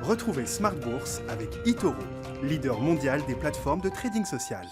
Retrouvez Smart Bourse avec eToro, leader mondial des plateformes de trading social.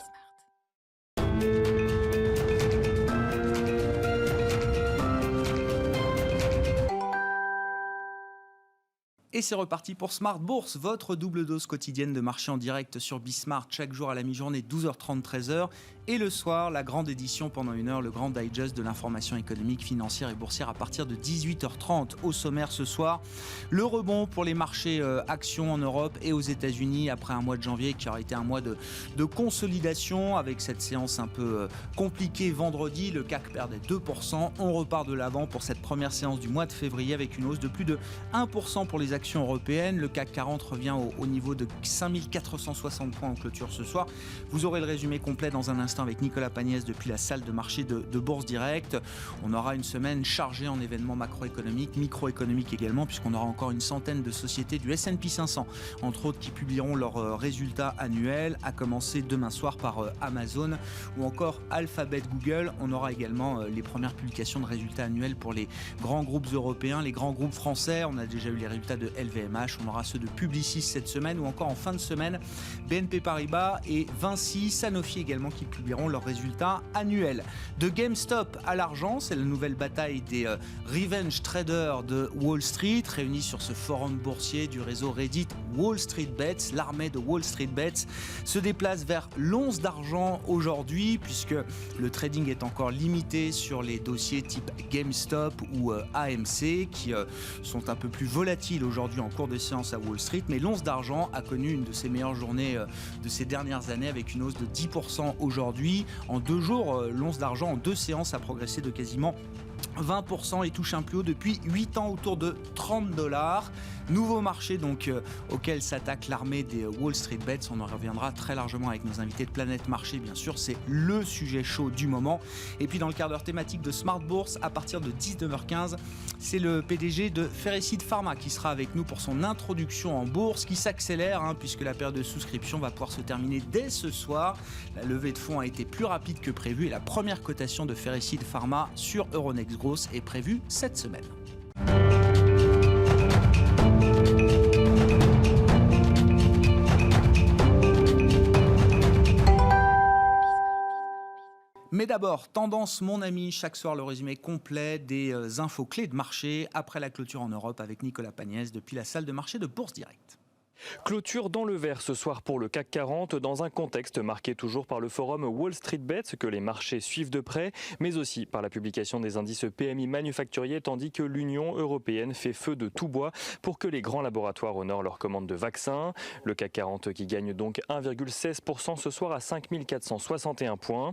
Et c'est reparti pour Smart Bourse, votre double dose quotidienne de marché en direct sur Bismart, chaque jour à la mi-journée, 12h30, 13h. Et le soir, la grande édition pendant une heure, le grand digest de l'information économique, financière et boursière à partir de 18h30. Au sommaire ce soir, le rebond pour les marchés actions en Europe et aux États-Unis après un mois de janvier qui aura été un mois de consolidation avec cette séance un peu compliquée vendredi. Le CAC perdait 2%. On repart de l'avant pour cette première séance du mois de février avec une hausse de plus de 1% pour les actions européennes. Le CAC 40 revient au niveau de 5460 points en clôture ce soir. Vous aurez le résumé complet dans un instant avec Nicolas Pagnès depuis la salle de marché de Bourse Direct. On aura une semaine chargée en événements macroéconomiques, microéconomiques également, puisqu'on aura encore une centaine de sociétés du S&P 500, entre autres, qui publieront leurs résultats annuels, à commencer demain soir par Amazon ou encore Alphabet Google. On aura également les premières publications de résultats annuels pour les grands groupes européens, les grands groupes français. On a déjà eu les résultats de LVMH, on aura ceux de Publicis cette semaine ou encore en fin de semaine BNP Paribas et Vinci, Sanofi également qui publieront leurs résultats annuels. De GameStop à l'argent, c'est la nouvelle bataille des revenge traders de Wall Street réunis sur ce forum boursier du réseau Reddit Wall Street Bets. L'armée de Wall Street Bets se déplace vers l'once d'argent aujourd'hui puisque le trading est encore limité sur les dossiers type GameStop ou AMC qui sont un peu plus volatiles aujourd'hui en cours de séance à Wall Street, mais l'once d'argent a connu une de ses meilleures journées de ces dernières années avec une hausse de 10% aujourd'hui. En 2 jours, l'once d'argent en 2 séances a progressé de quasiment 20% et touche un plus haut depuis 8 ans autour de $30. Nouveau marché donc auquel s'attaque l'armée des Wall Street Bets. On en reviendra très largement avec nos invités de Planète Marché, bien sûr. C'est le sujet chaud du moment. Et puis dans le quart d'heure thématique de Smart Bourse, à partir de 19h15, c'est le PDG de Ferrecide Pharma qui sera avec nous pour son introduction en bourse qui s'accélère puisque la période de souscription va pouvoir se terminer dès ce soir. La levée de fonds a été plus rapide que prévu et la première cotation de Ferrecide Pharma sur Euronext Growth est prévue cette semaine. Mais d'abord, tendance mon ami, chaque soir le résumé complet des infos clés de marché après la clôture en Europe avec Nicolas Pagnès depuis la salle de marché de Bourse Direct. Clôture dans le vert ce soir pour le CAC 40 dans un contexte marqué toujours par le forum Wall Street Bets que les marchés suivent de près, mais aussi par la publication des indices PMI manufacturiers tandis que l'Union européenne fait feu de tout bois pour que les grands laboratoires honorent leurs commandes de vaccins. Le CAC 40 qui gagne donc 1,16% ce soir à 5461 points.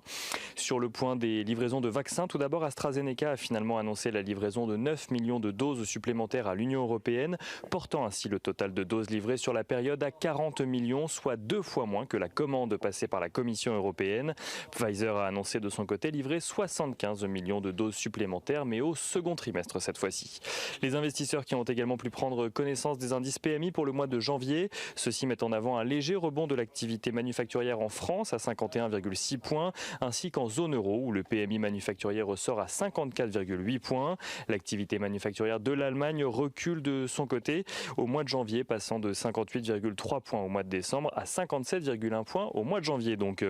Sur le point des livraisons de vaccins, tout d'abord AstraZeneca a finalement annoncé la livraison de 9 millions de doses supplémentaires à l'Union européenne, portant ainsi le total de doses livrées sur la période à 40 millions, soit 2 fois moins que la commande passée par la Commission européenne. Pfizer a annoncé de son côté livrer 75 millions de doses supplémentaires, mais au second trimestre cette fois-ci. Les investisseurs qui ont également pu prendre connaissance des indices PMI pour le mois de janvier, ceux-ci mettent en avant un léger rebond de l'activité manufacturière en France à 51,6 points, ainsi qu'en zone euro où le PMI manufacturier ressort à 54,8 points. L'activité manufacturière de l'Allemagne recule de son côté au mois de janvier, passant de 58,3 points au mois de décembre à 57,1 points au mois de janvier. Donc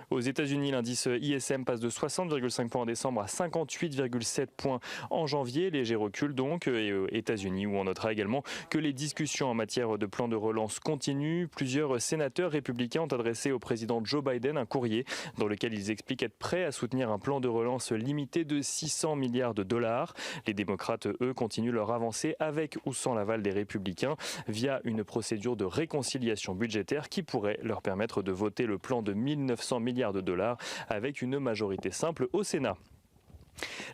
aux États-Unis, l'indice ISM passe de 60,5 points en décembre à 58,7 points en janvier. Léger recul donc. Et aux États-Unis où on notera également que les discussions en matière de plan de relance continuent. Plusieurs sénateurs républicains ont adressé au président Joe Biden un courrier dans lequel ils expliquent être prêts à soutenir un plan de relance limité de 600 milliards de dollars. Les démocrates, eux, continuent leur avancée avec ou sans l'aval des républicains via une procédure de réconciliation budgétaire qui pourrait leur permettre de voter le plan de 1 900 milliards de dollars avec une majorité simple au Sénat.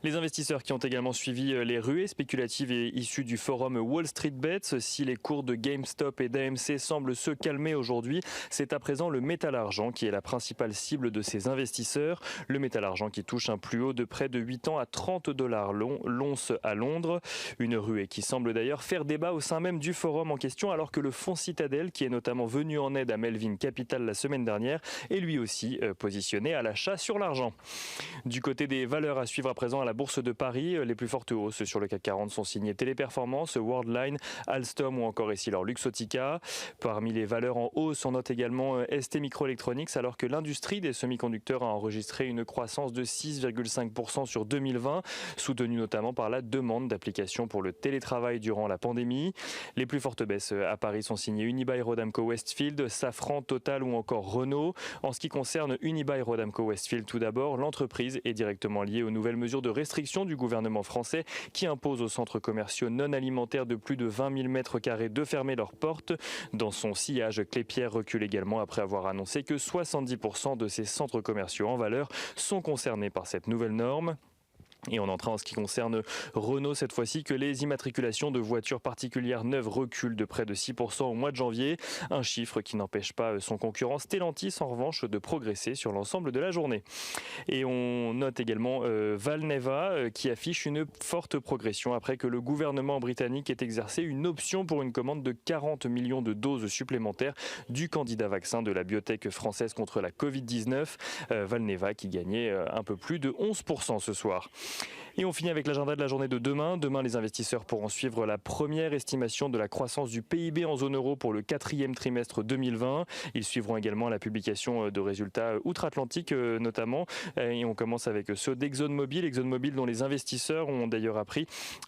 Les investisseurs qui ont également suivi les ruées spéculatives et issues du forum Wall Street Bets, si les cours de GameStop et d'AMC semblent se calmer aujourd'hui, c'est à présent le métal argent qui est la principale cible de ces investisseurs. Le métal argent qui touche un plus haut de près de 8 ans à 30 $ l'once à Londres. Une ruée qui semble d'ailleurs faire débat au sein même du forum en question alors que le fonds Citadel, qui est notamment venu en aide à Melvin Capital la semaine dernière, est lui aussi positionné à l'achat sur l'argent. Du côté des valeurs à suivre présent à la Bourse de Paris. Les plus fortes hausses sur le CAC 40 sont signées Téléperformance, Worldline, Alstom ou encore Essilor Luxottica. Parmi les valeurs en hausse, on note également ST Microelectronics, alors que l'industrie des semi-conducteurs a enregistré une croissance de 6,5% sur 2020, soutenue notamment par la demande d'applications pour le télétravail durant la pandémie. Les plus fortes baisses à Paris sont signées Unibail-Rodamco-Westfield, Safran, Total ou encore Renault. En ce qui concerne Unibail-Rodamco-Westfield, tout d'abord, l'entreprise est directement liée aux nouvelles mesures de restriction du gouvernement français qui impose aux centres commerciaux non alimentaires de plus de 20 000 m² de fermer leurs portes. Dans son sillage, Klépierre recule également après avoir annoncé que 70% de ses centres commerciaux en valeur sont concernés par cette nouvelle norme. Et on entra en ce qui concerne Renault cette fois-ci que les immatriculations de voitures particulières neuves reculent de près de 6% au mois de janvier. Un chiffre qui n'empêche pas son concurrent Stellantis en revanche de progresser sur l'ensemble de la journée. Et on note également Valneva qui affiche une forte progression après que le gouvernement britannique ait exercé une option pour une commande de 40 millions de doses supplémentaires du candidat vaccin de la biotech française contre la Covid-19. Valneva qui gagnait un peu plus de 11% ce soir. Et on finit avec l'agenda de la journée de demain. Demain, les investisseurs pourront suivre la première estimation de la croissance du PIB en zone euro pour le 4e trimestre 2020. Ils suivront également la publication de résultats outre-Atlantique notamment. Et on commence avec ceux d'ExxonMobil. ExxonMobil dont les investisseurs ont d'ailleurs appris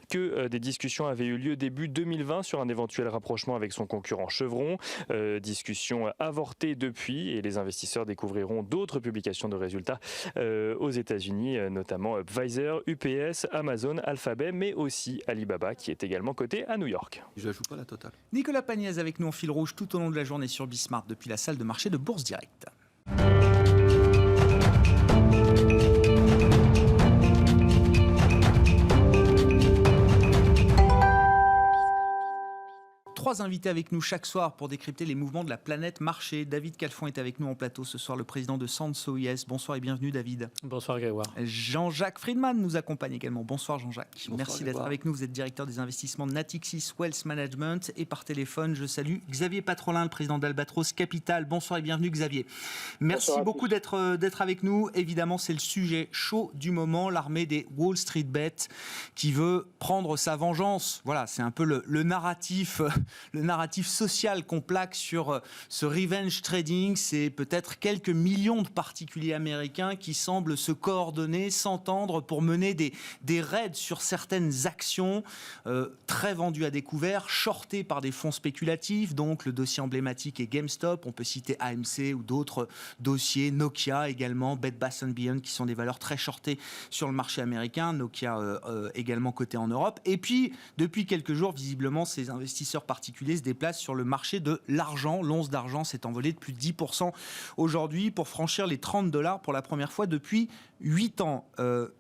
que des discussions avaient eu lieu début 2020 sur un éventuel rapprochement avec son concurrent Chevron. Discussions avortées depuis et les investisseurs découvriront d'autres publications de résultats aux États-Unis, notamment Pfizer, UPS, Amazon, Alphabet, mais aussi Alibaba qui est également coté à New York. Je joue pas la totale. Nicolas Pagnès avec nous en fil rouge tout au long de la journée sur Bismart depuis la salle de marché de Bourse Direct. Trois invités avec nous chaque soir pour décrypter les mouvements de la planète marché. David Calfon est avec nous en plateau ce soir, le président de Sanso IS. Bonsoir et bienvenue David. Bonsoir Grégoire. Jean-Jacques Friedman nous accompagne également. Bonsoir Jean-Jacques. Bonsoir, merci d'être Grégoire. avec nous. Vous êtes directeur des investissements de Natixis Wealth Management. Et par téléphone, je salue Xavier Patrolin, le président d'Albatros Capital. Bonsoir et bienvenue Xavier. Merci beaucoup d'être avec nous. Évidemment, c'est le sujet chaud du moment, l'armée des Wall Street Bets qui veut prendre sa vengeance. Voilà, c'est un peu le narratif social qu'on plaque sur ce revenge trading. C'est peut-être quelques millions de particuliers américains qui semblent se coordonner, s'entendre pour mener des raids sur certaines actions très vendues à découvert, shortées par des fonds spéculatifs. Donc le dossier emblématique est GameStop. On peut citer AMC ou d'autres dossiers, Nokia également, Bed Bath & Beyond qui sont des valeurs très shortées sur le marché américain. Nokia également coté en Europe. Et puis depuis quelques jours, visiblement, ces investisseurs particuliers se déplace sur le marché de l'argent. L'once d'argent s'est envolée de plus de 10% aujourd'hui pour franchir les $30 pour la première fois depuis 8 ans.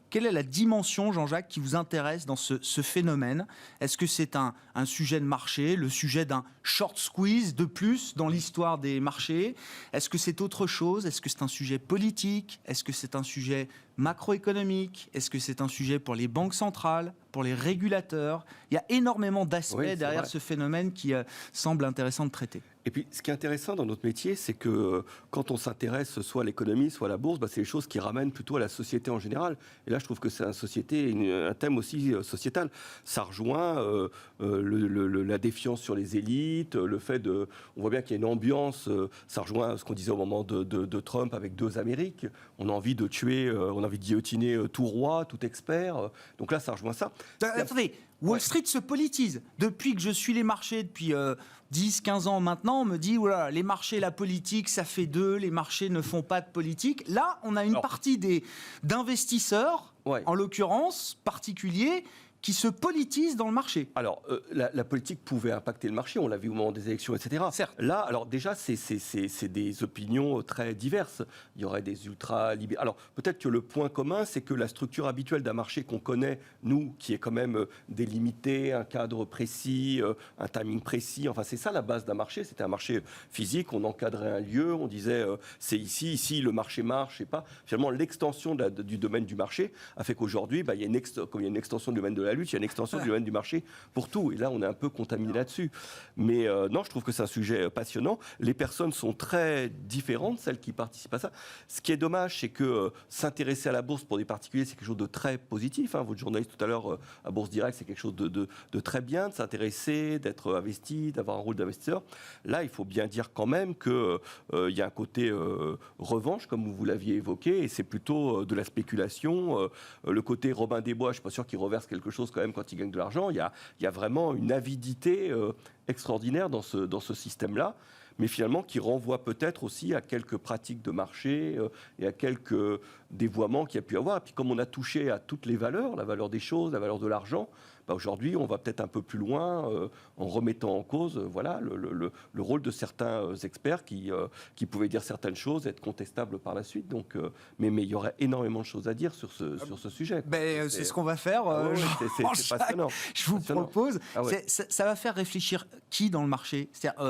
Quelle est la dimension, Jean-Jacques, qui vous intéresse dans ce phénomène ? Est-ce que c'est un sujet de marché, le sujet d'un short squeeze de plus dans l'histoire des marchés ? Est-ce que c'est autre chose ? Est-ce que c'est un sujet politique ? Est-ce que c'est un sujet macroéconomique ? Est-ce que c'est un sujet pour les banques centrales, pour les régulateurs ? Il y a énormément d'aspects derrière ce phénomène qui semble intéressant de traiter. Et puis, ce qui est intéressant dans notre métier, c'est que quand on s'intéresse soit à l'économie, soit à la bourse, c'est les choses qui ramènent plutôt à la société en général. Et là, je trouve que c'est un thème aussi sociétal. Ça rejoint la défiance sur les élites, le fait de... On voit bien qu'il y a une ambiance, ça rejoint ce qu'on disait au moment de Trump avec deux Amériques. On a envie de tuer, on a envie de guillotiner tout roi, tout expert. Donc là, ça rejoint ça. Attendez, Wall Street se politise. Depuis que je suis les marchés, depuis 10-15 ans maintenant, on me dit voilà, les marchés, la politique, ça fait deux, les marchés ne font pas de politique. Là, on a une partie d'investisseurs, en l'occurrence particuliers, qui se politisent dans le marché. Alors, la politique pouvait impacter le marché, on l'a vu au moment des élections, etc. Certes. Là, alors déjà, c'est des opinions très diverses. Il y aurait des ultra-libéraux. Alors, peut-être que le point commun, c'est que la structure habituelle d'un marché qu'on connaît, nous, qui est quand même délimité, un cadre précis, un timing précis, enfin, c'est ça la base d'un marché. C'était un marché physique, on encadrait un lieu, on disait, c'est ici, le marché marche, et pas. Finalement, l'extension du domaine du marché a fait qu'aujourd'hui, comme il y a une extension du domaine de la lutte, il y a une extension du domaine du marché pour tout. Et là, on est un peu contaminé là-dessus. Mais non, je trouve que c'est un sujet passionnant. Les personnes sont très différentes, celles qui participent à ça. Ce qui est dommage, c'est que s'intéresser à la bourse pour des particuliers, c'est quelque chose de très positif. Votre journaliste tout à l'heure à Bourse Direct, c'est quelque chose de très bien, de s'intéresser, d'être investi, d'avoir un rôle d'investisseur. Là, il faut bien dire quand même qu'il y a un côté revanche, comme vous l'aviez évoqué, et c'est plutôt de la spéculation. Le côté Robin des Bois, je ne suis pas sûr qu'il reverse quelque chose quand même quand il gagne de l'argent. Il y a vraiment une avidité extraordinaire dans ce système-là, mais finalement qui renvoie peut-être aussi à quelques pratiques de marché et à quelques dévoiements qu'il y a pu avoir. Et puis comme on a touché à toutes les valeurs, la valeur des choses, la valeur de l'argent, aujourd'hui, on va peut-être un peu plus loin en remettant en cause le rôle de certains experts qui pouvaient dire certaines choses, être contestables par la suite. Donc, mais il y aurait énormément de choses à dire sur ce sujet. C'est ce qu'on va faire. C'est passionnant. Je vous propose. Ça va faire réfléchir qui dans le marché?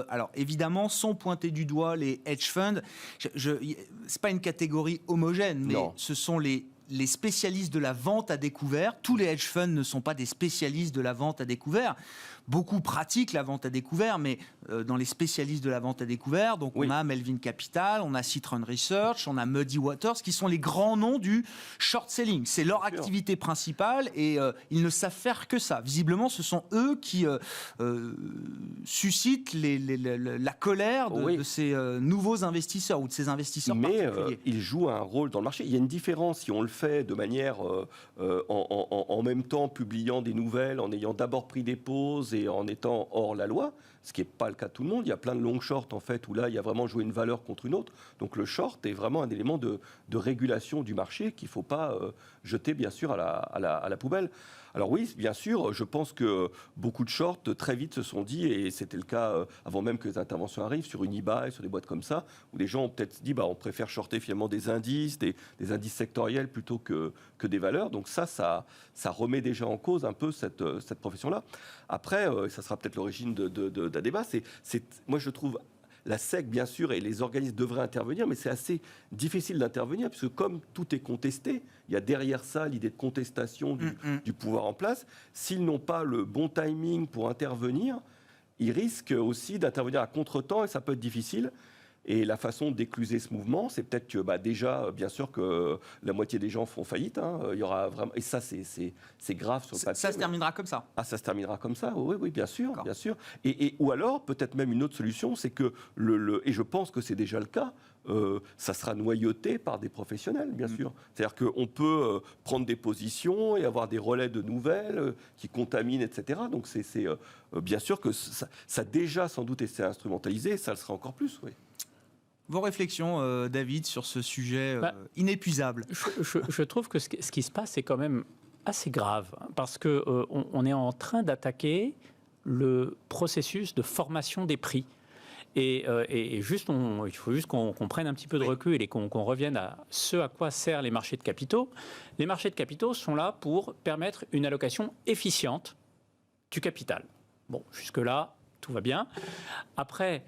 Alors, évidemment, sont pointés du doigt les hedge funds. C'est pas une catégorie homogène, mais ce sont les spécialistes de la vente à découvert. Tous les hedge funds ne sont pas des spécialistes de la vente à découvert. Beaucoup pratiquent la vente à découvert, mais dans les spécialistes de la vente à découvert, donc on a Melvin Capital, on a Citron Research, on a Muddy Waters, qui sont les grands noms du short selling. C'est leur activité principale et ils ne savent faire que ça. Visiblement, ce sont eux qui suscitent la colère de ces nouveaux investisseurs ou de ces investisseurs particuliers. Mais ils jouent un rôle dans le marché. Il y a une différence si on le fait de manière en même temps publiant des nouvelles, en ayant d'abord pris des pauses et en étant hors la loi, ce qui n'est pas le cas de tout le monde. Il y a plein de long short en fait où là il y a vraiment joué une valeur contre une autre. Donc le short est vraiment un élément de régulation du marché qu'il ne faut pas jeter bien sûr à la poubelle. Alors oui, bien sûr, je pense que beaucoup de shorts très vite se sont dit, et c'était le cas avant même que les interventions arrivent, sur Unibail, sur des boîtes comme ça, où les gens ont peut-être dit on préfère shorter finalement des indices, des indices sectoriels plutôt que des valeurs. Donc ça remet déjà en cause un peu cette profession-là. Après, ça sera peut-être l'origine d'un débat. Moi, je trouve la SEC, bien sûr, et les organismes devraient intervenir, mais c'est assez difficile d'intervenir, puisque comme tout est contesté, il y a derrière ça l'idée de contestation du pouvoir en place. S'ils n'ont pas le bon timing pour intervenir, ils risquent aussi d'intervenir à contre-temps, et ça peut être difficile. Et la façon d'écluser ce mouvement, c'est peut-être que déjà, bien sûr, que la moitié des gens font faillite. Il y aura vraiment, et ça, c'est grave sur le papier. Ça se terminera comme ça. Ça se terminera comme ça. Oui, bien sûr, bien sûr. Ou alors, peut-être même une autre solution, c'est que et je pense que c'est déjà le cas. Ça sera noyauté par des professionnels, bien sûr. C'est-à-dire qu'on peut prendre des positions et avoir des relais de nouvelles qui contaminent, etc. Donc, c'est bien sûr que ça a déjà sans doute été instrumentalisé, et ça le sera encore plus, oui. Vos réflexions, David, sur ce sujet inépuisable? Je trouve que ce qui se passe est quand même assez grave, parce qu'on est en train d'attaquer le processus de formation des prix. Et il faut juste qu'on prenne un petit peu de recul et qu'on revienne à ce à quoi servent les marchés de capitaux. Les marchés de capitaux sont là pour permettre une allocation efficiente du capital. Bon, jusque-là, tout va bien. Après,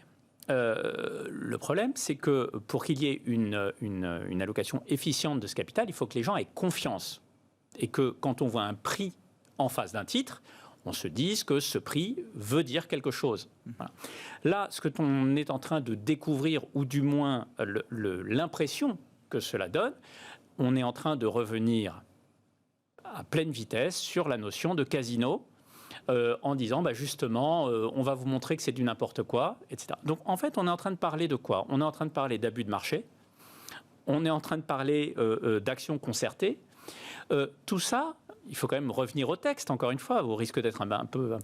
le problème, c'est que pour qu'il y ait une allocation efficiente de ce capital, il faut que les gens aient confiance. Et que quand on voit un prix en face d'un titre, on se dise que ce prix veut dire quelque chose. Voilà. Là, ce que l'on est en train de découvrir, ou du moins l'impression que cela donne, on est en train de revenir à pleine vitesse sur la notion de casino, en disant justement, on va vous montrer que c'est du n'importe quoi, etc. Donc en fait, on est en train de parler de quoi? On est en train de parler d'abus de marché, on est en train de parler d'actions concertées. Tout ça, il faut quand même revenir au texte, encore une fois, au risque d'être un peu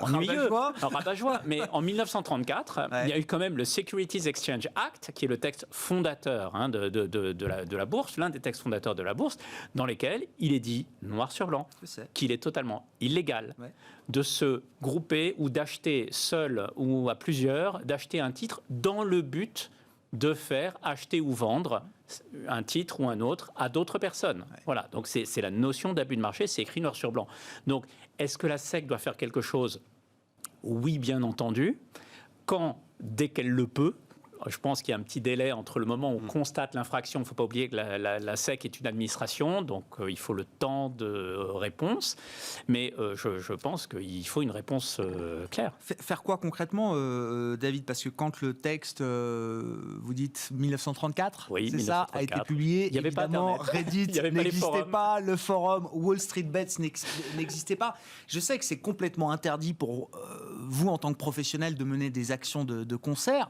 ennuyeux, rabat-joie. Mais en 1934, il y a eu quand même le Securities Exchange Act, qui est le texte fondateur de la bourse, l'un des textes fondateurs de la bourse, dans lesquels il est dit, noir sur blanc, qu'il est totalement illégal de se grouper ou d'acheter seul ou à plusieurs, d'acheter un titre dans le but de faire acheter ou vendre un titre ou un autre à d'autres personnes. Voilà, donc c'est la notion d'abus de marché, c'est écrit noir sur blanc. Donc, est-ce que la SEC doit faire quelque chose? Oui, bien entendu. Quand, dès qu'elle le peut, je pense qu'il y a un petit délai entre le moment où on constate l'infraction. Il ne faut pas oublier que la SEC est une administration, donc il faut le temps de réponse. Mais je pense qu'il faut une réponse claire. Faire quoi concrètement, David? Parce que quand le texte, vous dites 1934, oui, c'est ça, a été publié, il n'y avait pas Internet. Reddit n'existait pas, le forum Wall Street Bets n'existait pas. Je sais que c'est complètement interdit pour vous, en tant que professionnel, de mener des actions de concert.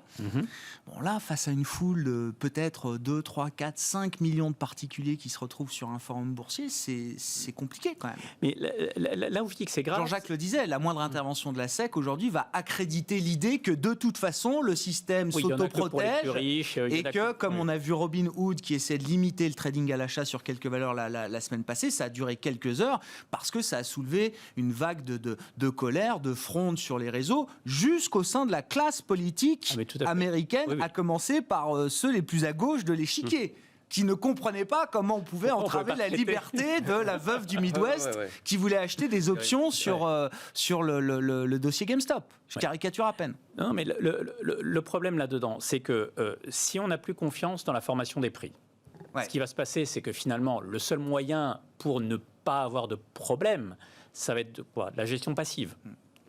Bon, là, face à une foule de peut-être 2, 3, 4, 5 millions de particuliers qui se retrouvent sur un forum boursier, c'est compliqué quand même. Mais là où je dis que c'est grave... Jean-Jacques le disait, la moindre intervention de la SEC aujourd'hui va accréditer l'idée que de toute façon, le système s'autoprotège et que, comme on a vu Robinhood qui essaie de limiter le trading à l'achat sur quelques valeurs la semaine passée, ça a duré quelques heures parce que ça a soulevé une vague de colère, de fronde sur les réseaux, jusqu'au sein de la classe politique américaine, à commencer par ceux les plus à gauche de l'échiquier. Qui ne comprenaient pas comment on pouvait entraver la liberté de la veuve du Midwest qui voulait acheter des options sur le dossier GameStop. Je caricature à peine. Non, mais le problème là-dedans, c'est que si on n'a plus confiance dans la formation des prix, ce qui va se passer, c'est que finalement, le seul moyen pour ne pas avoir de problème, ça va être de quoi? De la gestion passive.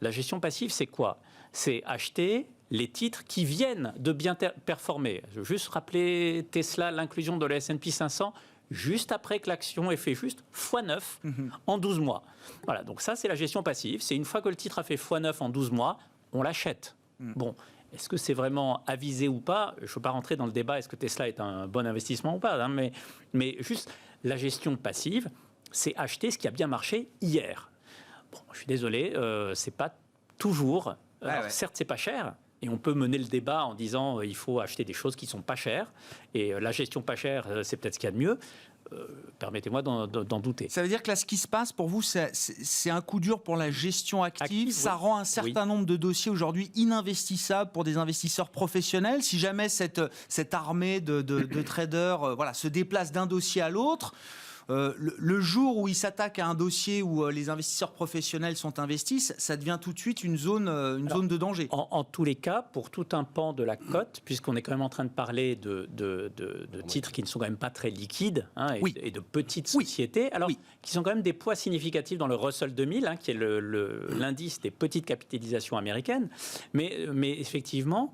La gestion passive, c'est quoi? C'est acheter les titres qui viennent de bien performer. Je veux juste rappeler Tesla, l'inclusion de la S&P 500, juste après que l'action ait fait juste x9 en 12 mois. Voilà, donc ça, c'est la gestion passive. C'est une fois que le titre a fait x9 en 12 mois, on l'achète. Bon, est-ce que c'est vraiment avisé ou pas? Je ne veux pas rentrer dans le débat, est-ce que Tesla est un bon investissement ou pas, hein, mais juste la gestion passive, c'est acheter ce qui a bien marché hier. Bon, je suis désolé, c'est pas toujours... Certes, c'est pas cher, et on peut mener le débat en disant il faut acheter des choses qui sont pas chères, et la gestion pas chère, c'est peut-être ce qu'il y a de mieux. Permettez-moi d'en douter. Ça veut dire que là, ce qui se passe pour vous, c'est un coup dur pour la gestion active. Ça rend un certain nombre de dossiers aujourd'hui ininvestissables pour des investisseurs professionnels. Si jamais cette armée de traders se déplace d'un dossier à l'autre, le jour où ils s'attaquent à un dossier où les investisseurs professionnels sont investis, ça devient tout de suite une zone de danger. En tous les cas, pour tout un pan de la cote, puisqu'on est quand même en train de parler de titres qui ne sont quand même pas très liquides, hein, et de petites sociétés, alors qui sont quand même des poids significatifs dans le Russell 2000, hein, qui est l'indice des petites capitalisations américaines. Mais effectivement...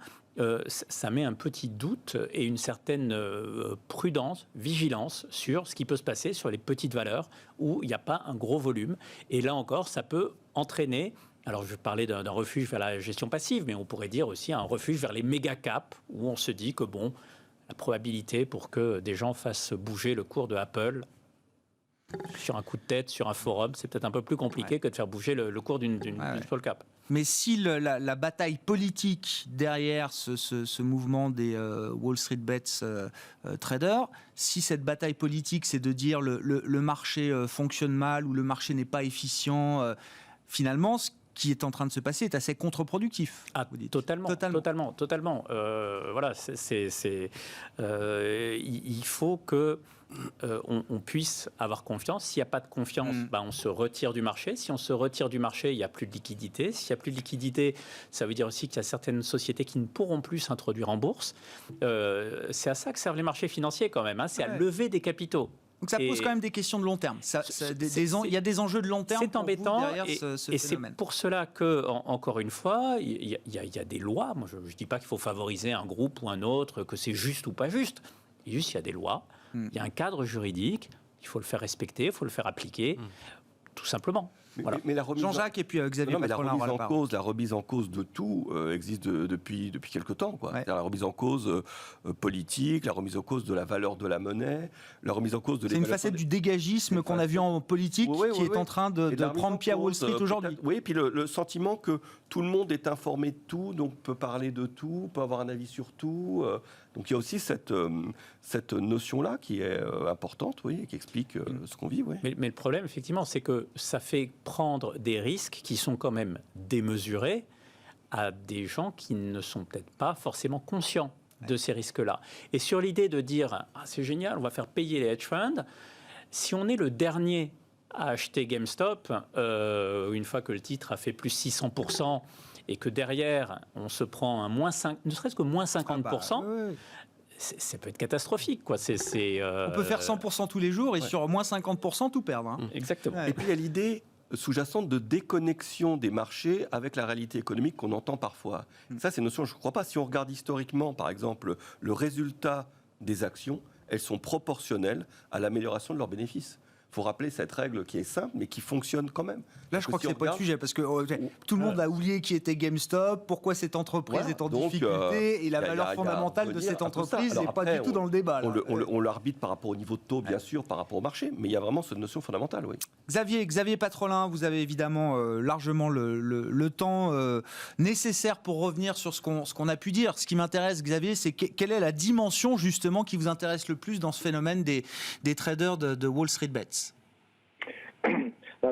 ça met un petit doute et une certaine prudence, vigilance sur ce qui peut se passer sur les petites valeurs où il n'y a pas un gros volume. Et là encore, ça peut entraîner, alors je parlais d'un refuge vers la gestion passive, mais on pourrait dire aussi un refuge vers les méga caps où on se dit que la probabilité pour que des gens fassent bouger le cours de Apple sur un coup de tête, sur un forum, c'est peut-être un peu plus compliqué que de faire bouger le cours d'une small cap. Mais si la bataille politique derrière ce mouvement des Wall Street Bets traders, si cette bataille politique, c'est de dire le marché fonctionne mal ou le marché n'est pas efficient, finalement, ce qui est en train de se passer est assez contre-productif. Totalement. Voilà, il faut que on puisse avoir confiance. S'il n'y a pas de confiance, on se retire du marché. Si on se retire du marché, il n'y a plus de liquidité. S'il n'y a plus de liquidité, ça veut dire aussi qu'il y a certaines sociétés qui ne pourront plus s'introduire en bourse. C'est à ça que servent les marchés financiers quand même, hein. C'est à lever des capitaux. Donc ça pose quand même des questions de long terme. Il y a des enjeux de long terme. C'est embêtant derrière ce phénomène. C'est pour cela que, encore une fois, il y a des lois. Moi, je ne dis pas qu'il faut favoriser un groupe ou un autre, que c'est juste ou pas juste. Il y a des lois, il y a un cadre juridique, il faut le faire respecter, il faut le faire appliquer, tout simplement. Voilà. Mais Jean-Jacques et puis Xavier Patrolin. La remise en cause de tout existe depuis quelque temps. La remise en cause politique, la remise en cause de la valeur de la monnaie, la remise en cause de... C'est une facette du dégagisme qu'on a vu en politique qui est en train de prendre pied à Wall Street aujourd'hui. Oui, et puis le sentiment que tout le monde est informé de tout, donc peut parler de tout, peut avoir un avis sur tout. Donc il y a aussi cette notion-là qui est importante, et qui explique ce qu'on vit. Mais le problème, effectivement, c'est que ça fait prendre des risques qui sont quand même démesurés à des gens qui ne sont peut-être pas forcément conscients de ces risques-là. Et sur l'idée de dire « c'est génial, on va faire payer les hedge funds », si on est le dernier à acheter GameStop, une fois que le titre a fait plus 600%, et que derrière, on se prend un moins 5, ne serait-ce que moins 50%, ça peut être catastrophique, quoi. On peut faire 100% tous les jours et sur moins 50% tout perdre. Hein. Exactement. Et puis il y a l'idée sous-jacente de déconnexion des marchés avec la réalité économique qu'on entend parfois. Ça, c'est une notion, je ne crois pas. Si on regarde historiquement, par exemple, le résultat des actions, elles sont proportionnelles à l'amélioration de leurs bénéfices. Il faut rappeler cette règle qui est simple, mais qui fonctionne quand même. Là, je crois que c'est pas le sujet, parce que tout le monde a oublié qui était GameStop, pourquoi cette entreprise est en difficulté, et la valeur fondamentale de cette entreprise n'est pas du tout dans le débat. On l'arbitre par rapport au niveau de taux, bien sûr, par rapport au marché, mais il y a vraiment cette notion fondamentale, oui. Xavier Patrolin, vous avez évidemment largement le temps nécessaire pour revenir sur ce qu'on a pu dire. Ce qui m'intéresse, Xavier, c'est quelle est la dimension, justement, qui vous intéresse le plus dans ce phénomène des traders de Wall Street Bets?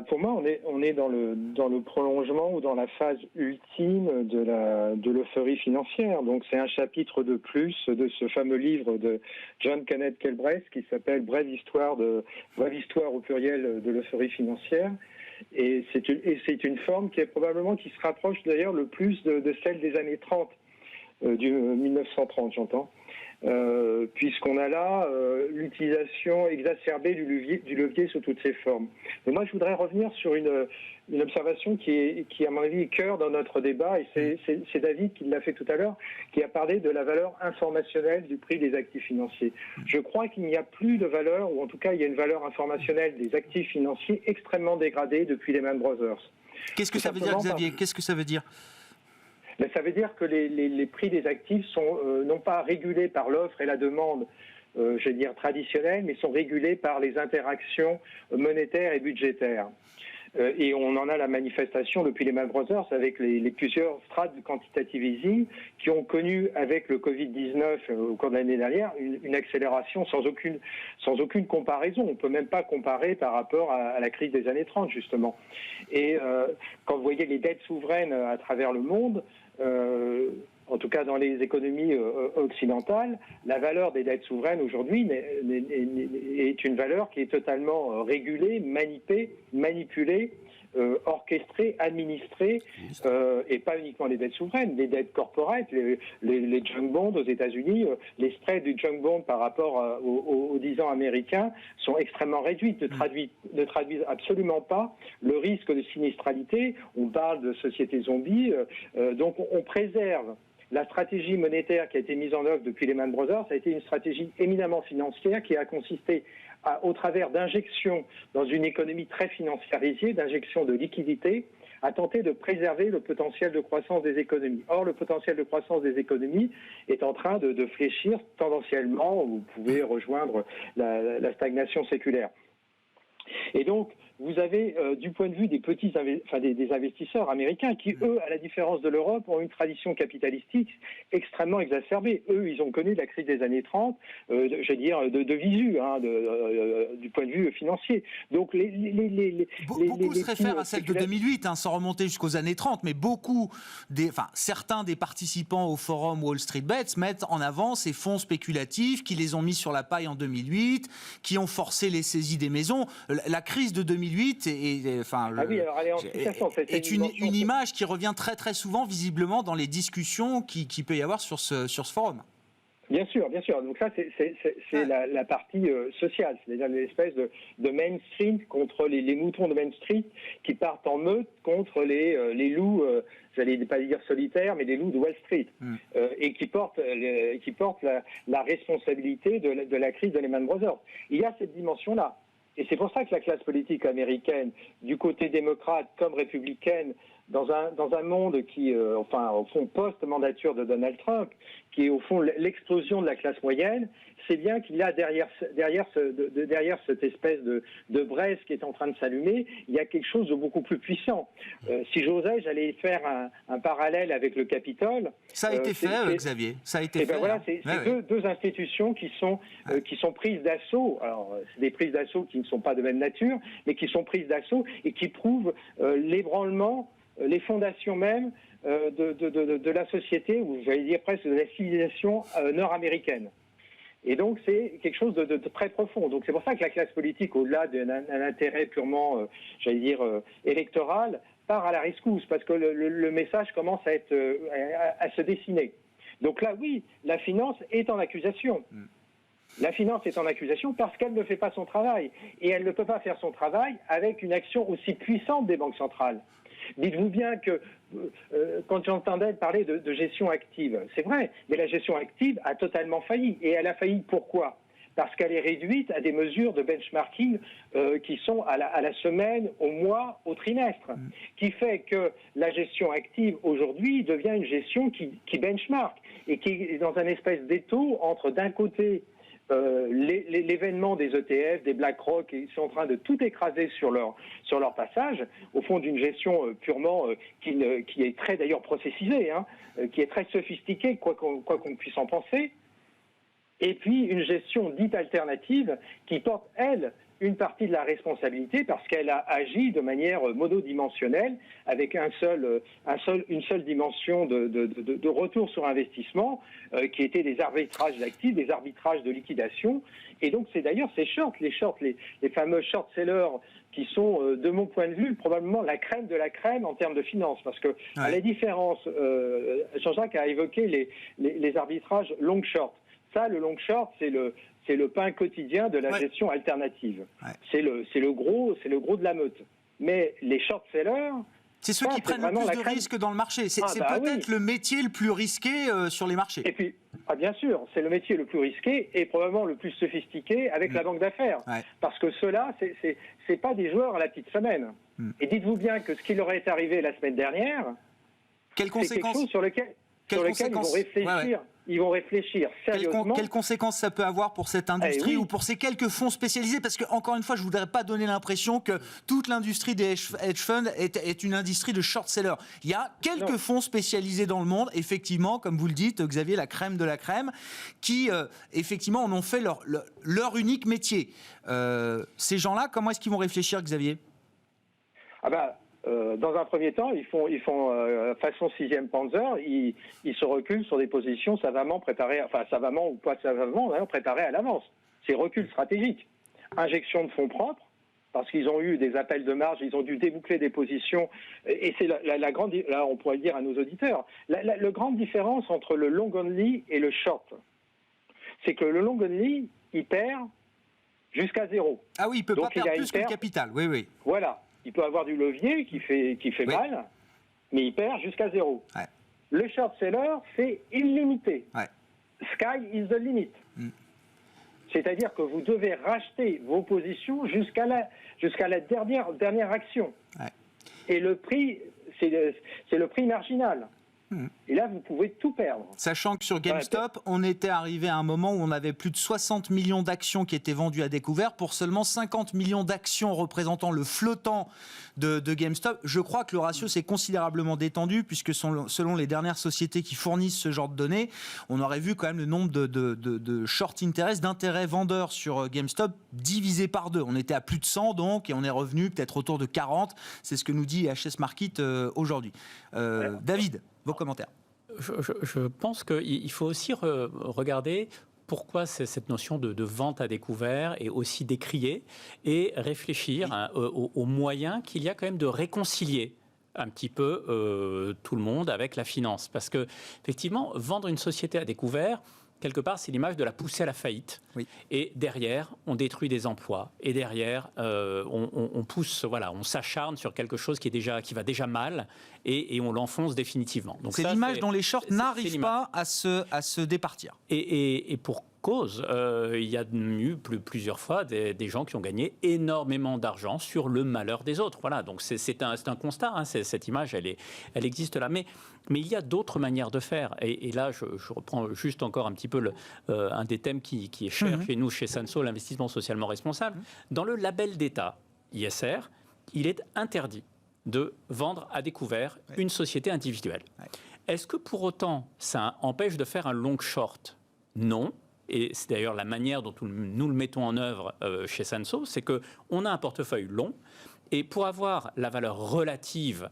Pour moi, on est dans le prolongement ou dans la phase ultime de l'euphorie financière. Donc, c'est un chapitre de plus de ce fameux livre de John Kenneth Galbraith qui s'appelle Brève histoire au pluriel de l'euphorie financière. Et c'est une forme qui se rapproche d'ailleurs le plus de celle des années 30, du 1930, j'entends. Puisqu'on a là l'utilisation exacerbée du levier sous toutes ses formes. Mais moi, je voudrais revenir sur une observation qui, à mon avis, est cœur dans notre débat, et c'est David qui l'a fait tout à l'heure, qui a parlé de la valeur informationnelle du prix des actifs financiers. Je crois qu'il n'y a plus de valeur, ou en tout cas, il y a une valeur informationnelle des actifs financiers extrêmement dégradée depuis Lehman Brothers. Qu'est-ce que ça veut dire, Xavier ? Qu'est-ce que ça veut dire ? Mais ça veut dire que les prix des actifs sont non pas régulés par l'offre et la demande, traditionnelles, mais sont régulés par les interactions monétaires et budgétaires. Et on en a la manifestation depuis Lehman Brothers avec les plusieurs strates du quantitative easing qui ont connu avec le Covid-19 au cours de l'année dernière une accélération sans aucune comparaison. On ne peut même pas comparer par rapport à la crise des années 30 justement. Et quand vous voyez les dettes souveraines à travers le monde, en tout cas dans les économies occidentales, la valeur des dettes souveraines aujourd'hui est une valeur qui est totalement régulée, manipulée, orchestrée, administrée, et pas uniquement les dettes souveraines, les dettes corporate, les junk bonds aux États-Unis, les spreads du junk bond par rapport aux 10 ans américains sont extrêmement réduits, ne traduisent absolument pas le risque de sinistralité. On parle de sociétés zombies, donc on préserve. La stratégie monétaire qui a été mise en œuvre depuis Lehman Brothers a été une stratégie éminemment financière qui a consisté au travers d'injections dans une économie très financiarisée, d'injections de liquidités, à tenter de préserver le potentiel de croissance des économies. Or, le potentiel de croissance des économies est en train de fléchir tendanciellement. Vous pouvez rejoindre la stagnation séculaire. Et donc, vous avez, du point de vue des investisseurs américains qui, eux, à la différence de l'Europe, ont une tradition capitalistique extrêmement exacerbée. Eux, ils ont connu la crise des années 30, de visu, du point de vue financier. Donc, beaucoup se réfèrent à celle de 2008, sans remonter jusqu'aux années 30, mais certains des participants au forum Wall Street Bets mettent en avant ces fonds spéculatifs qui les ont mis sur la paille en 2008, qui ont forcé les saisies des maisons. La crise de 2008 est une image qui revient très très souvent visiblement dans les discussions qu'il peut y avoir sur ce forum. Bien sûr. Donc ça, c'est la partie sociale, c'est-à-dire une espèce de Main Street contre les moutons de Main Street qui partent en meute contre les loups, j'allais pas dire solitaires, mais les loups de Wall Street, et qui portent la responsabilité de la crise de Lehman Brothers. Il y a cette dimension-là. Et c'est pour ça que la classe politique américaine, du côté démocrate comme républicaine, dans un monde qui, au fond, post-mandature de Donald Trump, qui est au fond l'explosion de la classe moyenne, c'est bien qu'il y a derrière cette espèce de braise qui est en train de s'allumer, il y a quelque chose de beaucoup plus puissant. Si j'osais, j'allais faire un parallèle avec le Capitole. Ça a été fait, Xavier. Ça a été fait. C'est deux institutions qui sont prises d'assaut. Alors, c'est des prises d'assaut qui ne sont pas de même nature, mais qui sont prises d'assaut et qui prouvent l'ébranlement, les fondations même de la société, ou j'allais dire presque de la civilisation nord-américaine. Et donc c'est quelque chose de très profond. Donc c'est pour ça que la classe politique, au-delà d'un intérêt purement, électoral, part à la rescousse parce que le message commence à se dessiner. Donc là, oui, la finance est en accusation. La finance est en accusation parce qu'elle ne fait pas son travail. Et elle ne peut pas faire son travail avec une action aussi puissante des banques centrales. Dites-vous bien que quand j'entendais parler de gestion active, c'est vrai, mais la gestion active a totalement failli. Et elle a failli pourquoi ? Parce qu'elle est réduite à des mesures de benchmarking qui sont à la semaine, au mois, au trimestre, qui fait que la gestion active aujourd'hui devient une gestion qui benchmark et qui est dans un espèce d'étau entre d'un côté l'événement des ETF, des BlackRock, qui sont en train de tout écraser sur leur passage, au fond d'une gestion purement qui est très d'ailleurs processisée, qui est très sophistiquée, quoi qu'on puisse en penser. Et puis une gestion dite alternative qui porte, elle, une partie de la responsabilité parce qu'elle a agi de manière monodimensionnelle avec une seule dimension de retour sur investissement qui était des arbitrages d'actifs, des arbitrages de liquidation. Et donc c'est d'ailleurs ces shorts, les fameux short sellers qui sont, de mon point de vue, probablement la crème de la crème en termes de finances. Parce que, à la différence, Jean-Jacques a évoqué les arbitrages long-short. Ça, le long short, c'est le pain quotidien de la gestion alternative. C'est le gros de la meute. Mais les short sellers, c'est ceux qui prennent le plus de risques dans le marché. C'est peut-être le métier le plus risqué sur les marchés. Et puis, bien sûr, c'est le métier le plus risqué et probablement le plus sophistiqué avec la banque d'affaires. Parce que ceux-là, c'est pas des joueurs à la petite semaine. Et dites-vous bien que ce qui leur est arrivé la semaine dernière, c'est quelque chose sur lequel ils vont réfléchir. Ils vont réfléchir sérieusement. Quelles conséquences ça peut avoir pour cette industrie ou pour ces quelques fonds spécialisés ? Parce que, encore une fois, je ne voudrais pas donner l'impression que toute l'industrie des hedge funds est une industrie de short sellers. Il y a quelques fonds spécialisés dans le monde, effectivement, comme vous le dites, Xavier, la crème de la crème, qui, effectivement, en ont fait leur unique métier. Ces gens-là, comment est-ce qu'ils vont réfléchir, Xavier ? Dans un premier temps, ils font façon 6e Panzer, ils se reculent sur des positions savamment préparées, enfin savamment ou pas savamment, préparées à l'avance. C'est recul stratégique. Injection de fonds propres, parce qu'ils ont eu des appels de marge, ils ont dû déboucler des positions, et c'est la grande, là on pourrait le dire à nos auditeurs, la grande différence entre le long only et le short, c'est que le long only, il perd jusqu'à zéro. Ah oui, il peut pas perdre plus que le capital, oui. Voilà. Il peut avoir du levier qui fait mal, mais il perd jusqu'à zéro. Le short seller, c'est illimité. Sky is the limit. C'est-à-dire que vous devez racheter vos positions jusqu'à la dernière action. Et le prix, c'est le prix marginal. Et là, vous pouvez tout perdre. Sachant que sur GameStop, on était arrivé à un moment où on avait plus de 60 millions d'actions qui étaient vendues à découvert pour seulement 50 millions d'actions représentant le flottant de GameStop. Je crois que le ratio s'est considérablement détendu puisque selon les dernières sociétés qui fournissent ce genre de données, on aurait vu quand même le nombre de short interest, d'intérêts vendeurs sur GameStop divisé par 2. On était à plus de 100 donc et on est revenu peut-être autour de 40. C'est ce que nous dit HS Market aujourd'hui. David, vos commentaires. Je pense qu'il faut aussi regarder pourquoi cette notion de vente à découvert est aussi décriée et réfléchir aux moyens qu'il y a quand même de réconcilier un petit peu tout le monde avec la finance. Parce que, effectivement, vendre une société à découvert, quelque part, c'est l'image de la pousser à la faillite. Et derrière, on détruit des emplois. Et derrière, on pousse, on s'acharne sur quelque chose qui va déjà mal et on l'enfonce définitivement. Donc c'est l'image dont les shorts n'arrivent pas à se départir. Et pour cause, il y a eu plusieurs fois des gens qui ont gagné énormément d'argent sur le malheur des autres. Voilà, donc c'est un constat, cette image, elle existe là. Mais il y a d'autres manières de faire. Et là, je reprends juste encore un petit peu un des thèmes qui est cher chez nous, chez Sansot, l'investissement socialement responsable. Dans le label d'État, ISR, il est interdit de vendre à découvert une société individuelle. Est-ce que pour autant, ça empêche de faire un long short ? Non. Et c'est d'ailleurs la manière dont nous le mettons en œuvre chez Sansot, c'est qu'on a un portefeuille long Et pour avoir la valeur relative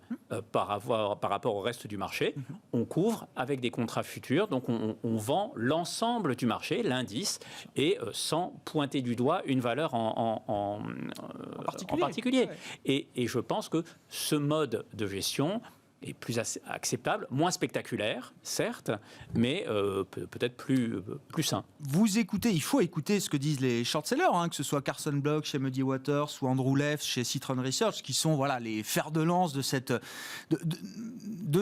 par rapport au reste du marché, on couvre avec des contrats futurs. Donc on vend l'ensemble du marché, l'indice, et sans pointer du doigt une valeur en particulier. Ouais. Et je pense que ce mode de gestion est plus acceptable, moins spectaculaire, certes, mais peut-être plus sain. Vous écoutez, il faut écouter ce que disent les short-sellers, que ce soit Carson Block chez Muddy Waters ou Andrew Leff chez Citron Research, qui sont les fers de lance de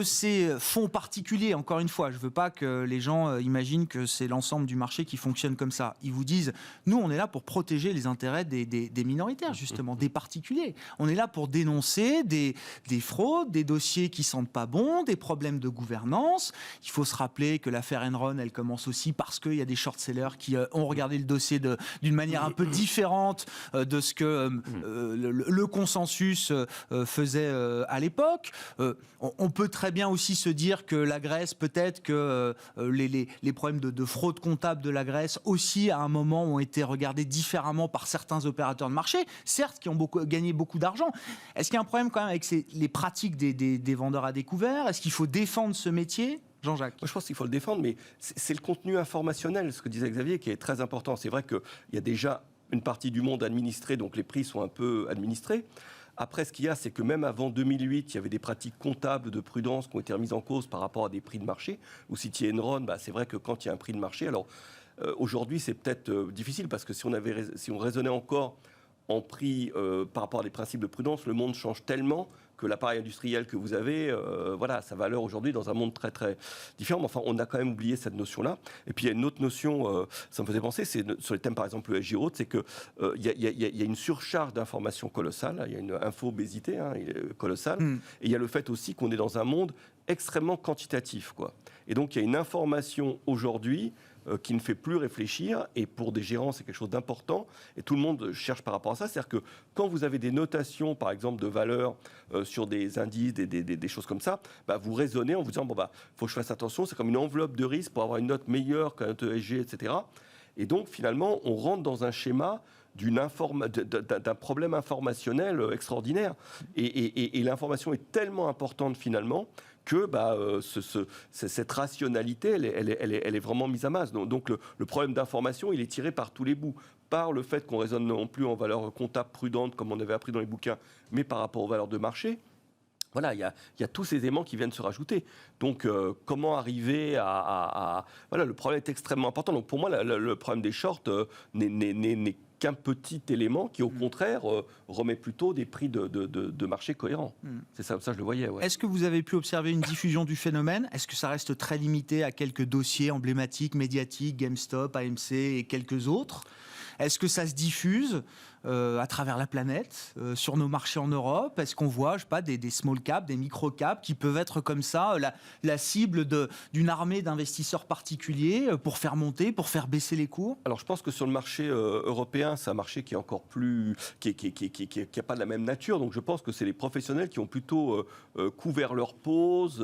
ces fonds particuliers. Encore une fois, je ne veux pas que les gens imaginent que c'est l'ensemble du marché qui fonctionne comme ça. Ils vous disent, nous, on est là pour protéger les intérêts des minoritaires, justement, des particuliers. On est là pour dénoncer des fraudes, des dossiers qui sentent pas bon, des problèmes de gouvernance. Il faut se rappeler que l'affaire Enron, elle commence aussi parce qu'il y a des short-sellers qui ont regardé le dossier d'une manière un peu différente de ce que le consensus faisait à l'époque. On peut très bien aussi se dire que la Grèce, peut-être que les problèmes de fraude comptable de la Grèce aussi, à un moment, ont été regardés différemment par certains opérateurs de marché, certes, qui ont gagné beaucoup d'argent. Est-ce qu'il y a un problème quand même avec les pratiques des vendeurs à découvert? Est-ce qu'il faut défendre ce métier? Jean-Jacques. Moi, je pense qu'il faut le défendre, mais c'est le contenu informationnel, ce que disait Xavier, qui est très important. C'est vrai qu'il y a déjà une partie du monde administrée, donc les prix sont un peu administrés. Après, ce qu'il y a, c'est que même avant 2008, il y avait des pratiques comptables de prudence qui ont été remises en cause par rapport à des prix de marché. Vous citiez Enron, c'est vrai que quand il y a un prix de marché, alors aujourd'hui, c'est peut-être difficile, parce que si on raisonnait encore en prix par rapport à des principes de prudence, le monde change tellement que l'appareil industriel que vous avez, sa valeur aujourd'hui dans un monde très très différent. Mais enfin, on a quand même oublié cette notion-là. Et puis il y a une autre notion, ça me faisait penser, c'est sur les thèmes par exemple le ESG Haute, c'est qu'il y a une surcharge d'informations colossale, il y a une info-obésité colossale, et il y a le fait aussi qu'on est dans un monde extrêmement quantitatif, quoi. Et donc il y a une information aujourd'hui qui ne fait plus réfléchir, et pour des gérants c'est quelque chose d'important, et tout le monde cherche par rapport à ça. C'est-à-dire que quand vous avez des notations par exemple de valeur sur des indices, des choses comme ça, vous raisonnez en vous disant faut que je fasse attention, c'est comme une enveloppe de risque pour avoir une note meilleure qu'un ESG, etc. Et donc finalement on rentre dans un schéma d'un problème informationnel extraordinaire, et l'information est tellement importante finalement que cette rationalité, elle est vraiment mise à masse. Donc le problème d'information, il est tiré par tous les bouts. Par le fait qu'on raisonne non plus en valeur comptable prudente, comme on avait appris dans les bouquins, mais par rapport aux valeurs de marché. Voilà, il y a tous ces éléments qui viennent se rajouter. Donc, comment arriver à... Voilà, le problème est extrêmement important. Donc, pour moi, le problème des shorts n'est qu'un petit élément qui, au contraire, remet plutôt des prix de marché cohérents. C'est ça, je le voyais. Ouais. Est-ce que vous avez pu observer une diffusion du phénomène? Est-ce que ça reste très limité à quelques dossiers emblématiques, médiatiques, GameStop, AMC et quelques autres? Est-ce que ça se diffuse à travers la planète, sur nos marchés en Europe? Est-ce qu'on voit, des small caps, des micro caps qui peuvent être comme ça, la cible d'une armée d'investisseurs particuliers pour faire monter, pour faire baisser les cours? Alors, je pense que sur le marché européen, c'est un marché qui est encore plus... qui n'a pas de la même nature. Donc, je pense que c'est les professionnels qui ont plutôt couvert leur pause,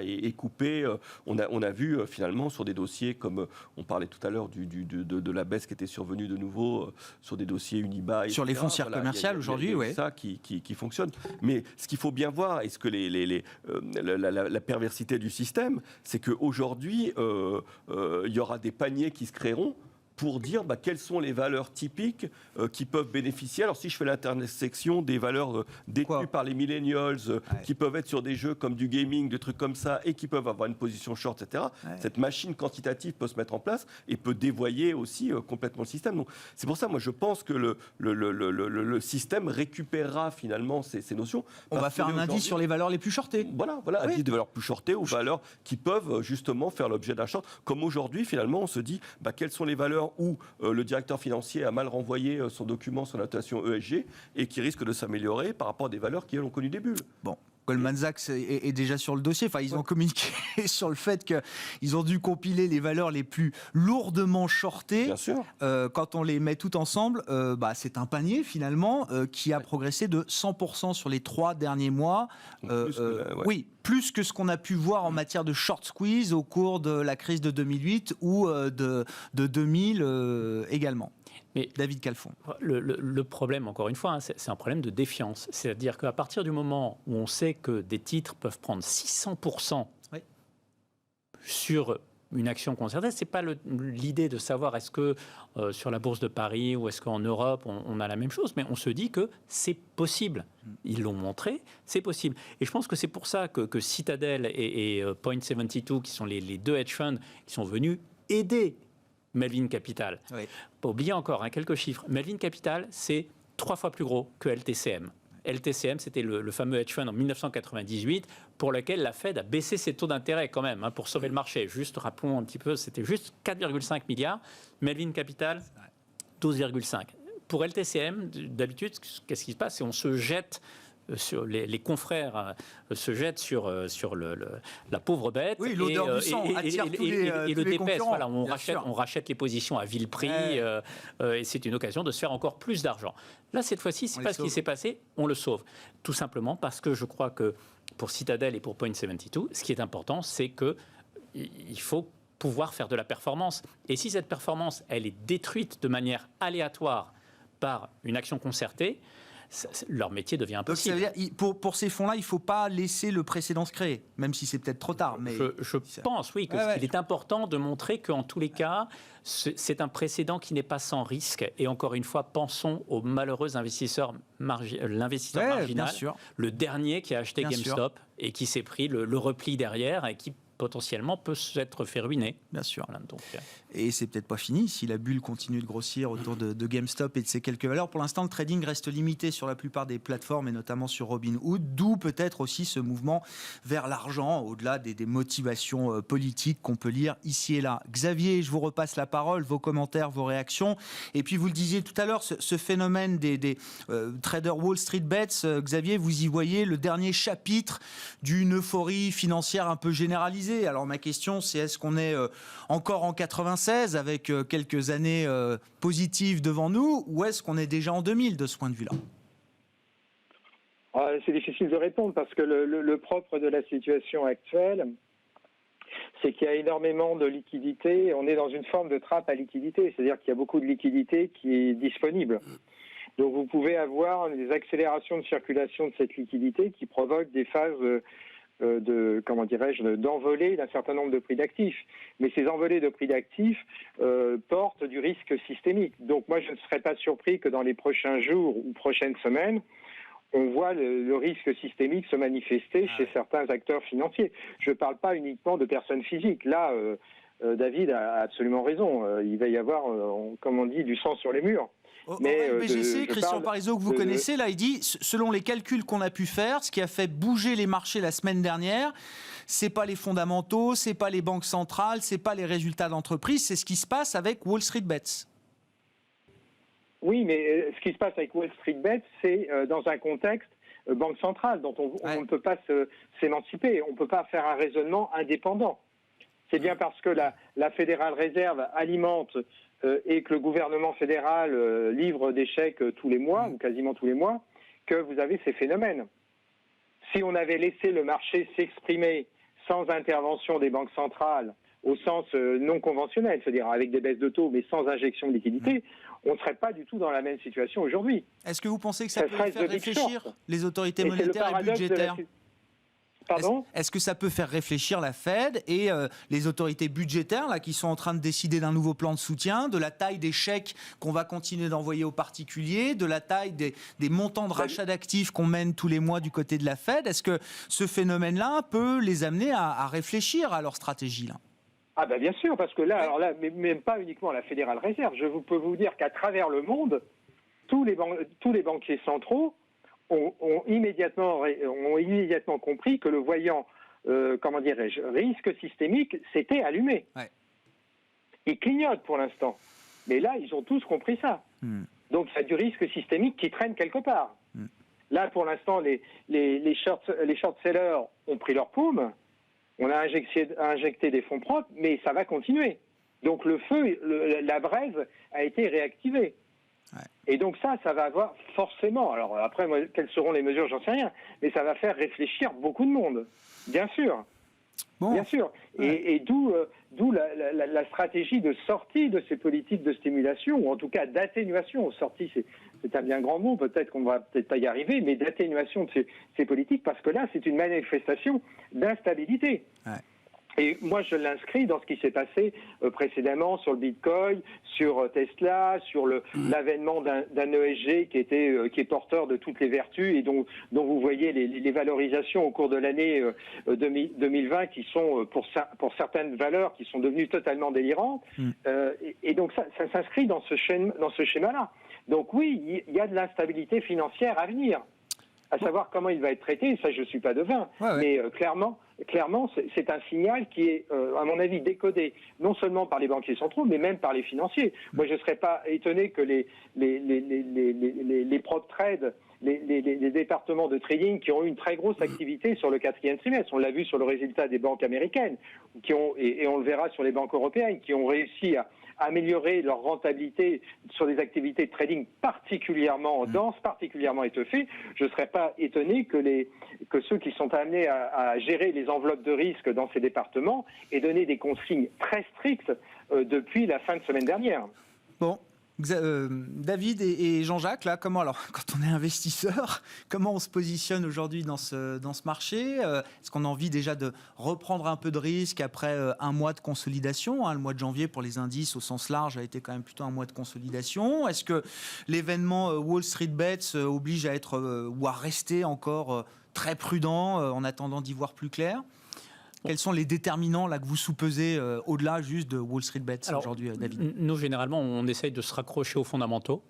et coupé. On a vu, finalement, sur des dossiers comme... on parlait tout à l'heure de la baisse qui était survenue de nouveau sur des dossiers Unibail, sur les foncières commerciales aujourd'hui, oui. C'est ça qui fonctionne. Mais ce qu'il faut bien voir, et ce que la perversité du système, c'est qu'aujourd'hui, il y aura des paniers qui se créeront pour dire quelles sont les valeurs typiques qui peuvent bénéficier. Alors si je fais l'intersection des valeurs détenues par les millennials, qui peuvent être sur des jeux comme du gaming, des trucs comme ça, et qui peuvent avoir une position short, etc., cette machine quantitative peut se mettre en place et peut dévoyer aussi complètement le système. Donc c'est pour ça, moi je pense que le système récupérera finalement ces notions. On va faire un indice sur les valeurs les plus shortées. Voilà, indice de valeurs plus shortées ou valeurs qui peuvent justement faire l'objet d'un short. Comme aujourd'hui, finalement, on se dit quelles sont les valeurs où le directeur financier a mal renvoyé son document sur la notation ESG et qui risque de s'améliorer par rapport à des valeurs qui, elles, ont connu des bulles. Bon. Goldman Sachs est déjà sur le dossier. Enfin, ils ont communiqué sur le fait qu'ils ont dû compiler les valeurs les plus lourdement shortées. Bien sûr. Quand on les met toutes ensemble, c'est un panier finalement qui a progressé de 100% sur les 3 derniers mois. Oui, plus que ce qu'on a pu voir en matière de short squeeze au cours de la crise de 2008 ou de 2000 également. Mais David Calfon. Le problème, encore une fois, c'est un problème de défiance. C'est-à-dire qu'à partir du moment où on sait que des titres peuvent prendre 600% sur une action concertée, ce n'est pas l'idée de savoir est-ce que sur la bourse de Paris ou est-ce qu'en Europe on a la même chose, mais on se dit que c'est possible. Ils l'ont montré, c'est possible. Et je pense que c'est pour ça que Citadel et Point72, qui sont les deux hedge funds qui sont venus aider Melvin Capital. Oui. Pas oublier encore quelques chiffres. Melvin Capital, c'est 3 fois plus gros que LTCM. LTCM, c'était le fameux hedge fund en 1998 pour lequel la Fed a baissé ses taux d'intérêt quand même pour sauver le marché. Juste, rappelons un petit peu, c'était juste 4,5 milliards. Melvin Capital, 12,5. Pour LTCM, d'habitude, qu'est-ce qui se passe? C'est on se jette sur les confrères se jettent sur la pauvre bête. Oui, l'odeur du sang attire tous les concurrents. Voilà, on rachète les positions à vil prix et c'est une occasion de se faire encore plus d'argent. Là, cette fois-ci, c'est pas ce qui s'est passé, on le sauve. Tout simplement parce que je crois que pour Citadel et pour Point72, ce qui est important, c'est qu'il faut pouvoir faire de la performance. Et si cette performance, elle est détruite de manière aléatoire par une action concertée, leur métier devient impossible. Donc ça veut dire, pour ces fonds-là, il ne faut pas laisser le précédent se créer, même si c'est peut-être trop tard. Mais je pense, oui, qu'il est important de montrer qu'en tous les cas, c'est un précédent qui n'est pas sans risque. Et encore une fois, pensons au malheureux investisseur marginal, le dernier qui a acheté GameStop et qui s'est pris le repli derrière et qui potentiellement peut s'être fait ruiner. Bien sûr. Voilà, donc, et c'est peut-être pas fini si la bulle continue de grossir autour de GameStop et de ses quelques valeurs. Pour l'instant, le trading reste limité sur la plupart des plateformes et notamment sur Robinhood, d'où peut-être aussi ce mouvement vers l'argent, au-delà des motivations politiques qu'on peut lire ici et là. Xavier, je vous repasse la parole, vos commentaires, vos réactions. Et puis vous le disiez tout à l'heure, ce phénomène des traders Wall Street Bets, Xavier, vous y voyez le dernier chapitre d'une euphorie financière un peu généralisée. Alors ma question, c'est est-ce qu'on est encore en 96 avec quelques années positives devant nous, ou est-ce qu'on est déjà en 2000 de ce point de vue-là? C'est difficile de répondre parce que le propre de la situation actuelle, c'est qu'il y a énormément de liquidités. On est dans une forme de trappe à liquidité, c'est-à-dire qu'il y a beaucoup de liquidités qui est disponible. Donc vous pouvez avoir des accélérations de circulation de cette liquidité qui provoquent des phases d'envolée d'un certain nombre de prix d'actifs. Mais ces envolées de prix d'actifs portent du risque systémique. Donc moi, je ne serais pas surpris que dans les prochains jours ou prochaines semaines, on voit le risque systémique se manifester chez certains acteurs financiers. Je ne parle pas uniquement de personnes physiques. Là, David a absolument raison. Il va y avoir, comme on dit, du sang sur les murs. Mais BGC, Christian Parizeau, que vous connaissez, là, il dit, selon les calculs qu'on a pu faire, ce qui a fait bouger les marchés la semaine dernière, c'est pas les fondamentaux, c'est pas les banques centrales, c'est pas les résultats d'entreprise, c'est ce qui se passe avec Wall Street Bets. Oui, mais ce qui se passe avec Wall Street Bets, c'est dans un contexte banque centrale dont on ne peut pas s'émanciper, on ne peut pas faire un raisonnement indépendant. C'est bien parce que la Fédérale Réserve alimente et que le gouvernement fédéral livre des chèques tous les mois, ou quasiment tous les mois, que vous avez ces phénomènes. Si on avait laissé le marché s'exprimer sans intervention des banques centrales, au sens non conventionnel, c'est-à-dire avec des baisses de taux, mais sans injection de liquidité, on ne serait pas du tout dans la même situation aujourd'hui. Est-ce que vous pensez que ça peut faire réfléchir les autorités monétaires et budgétaires ? Pardon ? Est-ce que ça peut faire réfléchir la Fed et les autorités budgétaires là, qui sont en train de décider d'un nouveau plan de soutien, de la taille des chèques qu'on va continuer d'envoyer aux particuliers, de la taille des montants de rachat d'actifs qu'on mène tous les mois du côté de la Fed? Est-ce que ce phénomène-là peut les amener à réfléchir à leur stratégie là? Ah ben bien sûr, parce que là, alors là, même pas uniquement la Fédérale Réserve, je peux vous dire qu'à travers le monde, tous les banquiers centraux ont immédiatement compris que le voyant, risque systémique, s'était allumé. Ouais. Ils clignotent pour l'instant. Mais là, ils ont tous compris ça. Donc, il y a du risque systémique qui traîne quelque part. Là, pour l'instant, les short-sellers ont pris leur paume. On a injecté des fonds propres, mais ça va continuer. Donc, le feu, la braise a été réactivée. Ouais. Et donc ça va avoir forcément, alors après, quelles seront les mesures, j'en sais rien, mais ça va faire réfléchir beaucoup de monde, bien sûr. Bon. Bien sûr. Et d'où la stratégie de sortie de ces politiques de stimulation, ou en tout cas d'atténuation. Sortie, c'est un bien grand mot, peut-être qu'on ne va peut-être pas y arriver, mais d'atténuation de ces politiques, parce que là, c'est une manifestation d'instabilité. Ouais. Et moi, je l'inscris dans ce qui s'est passé précédemment sur le Bitcoin, sur Tesla, sur l'avènement d'un ESG qui est porteur de toutes les vertus et dont vous voyez les valorisations au cours de l'année 2020 qui sont, pour certaines valeurs, qui sont devenues totalement délirantes. Et donc, ça s'inscrit dans ce schéma-là. Donc oui, il y a de l'instabilité financière à venir. À savoir comment il va être traité, ça je ne suis pas devin, mais clairement, c'est un signal qui est, à mon avis, décodé non seulement par les banquiers centraux, mais même par les financiers. Moi, je ne serais pas étonné que les prop trades, les départements de trading qui ont eu une très grosse activité sur le 4e trimestre, on l'a vu sur le résultat des banques américaines, et on le verra sur les banques européennes, qui ont réussi à améliorer leur rentabilité sur des activités de trading particulièrement denses, particulièrement étoffées. Je ne serais pas étonné que ceux qui sont amenés à gérer les enveloppes de risque dans ces départements aient donné des consignes très strictes depuis la fin de semaine dernière. Bon. David et Jean-Jacques, là, quand on est investisseur, comment on se positionne aujourd'hui dans ce marché ? Est-ce qu'on a envie déjà de reprendre un peu de risque après un mois de consolidation ? Le mois de janvier pour les indices au sens large a été quand même plutôt un mois de consolidation. Est-ce que l'événement Wall Street Bets oblige à être ou à rester encore très prudent en attendant d'y voir plus clair ? Quels sont les déterminants là, que vous soupesez au-delà juste de Wall Street Bets aujourd'hui, David ? Nous, généralement, on essaye de se raccrocher aux fondamentaux.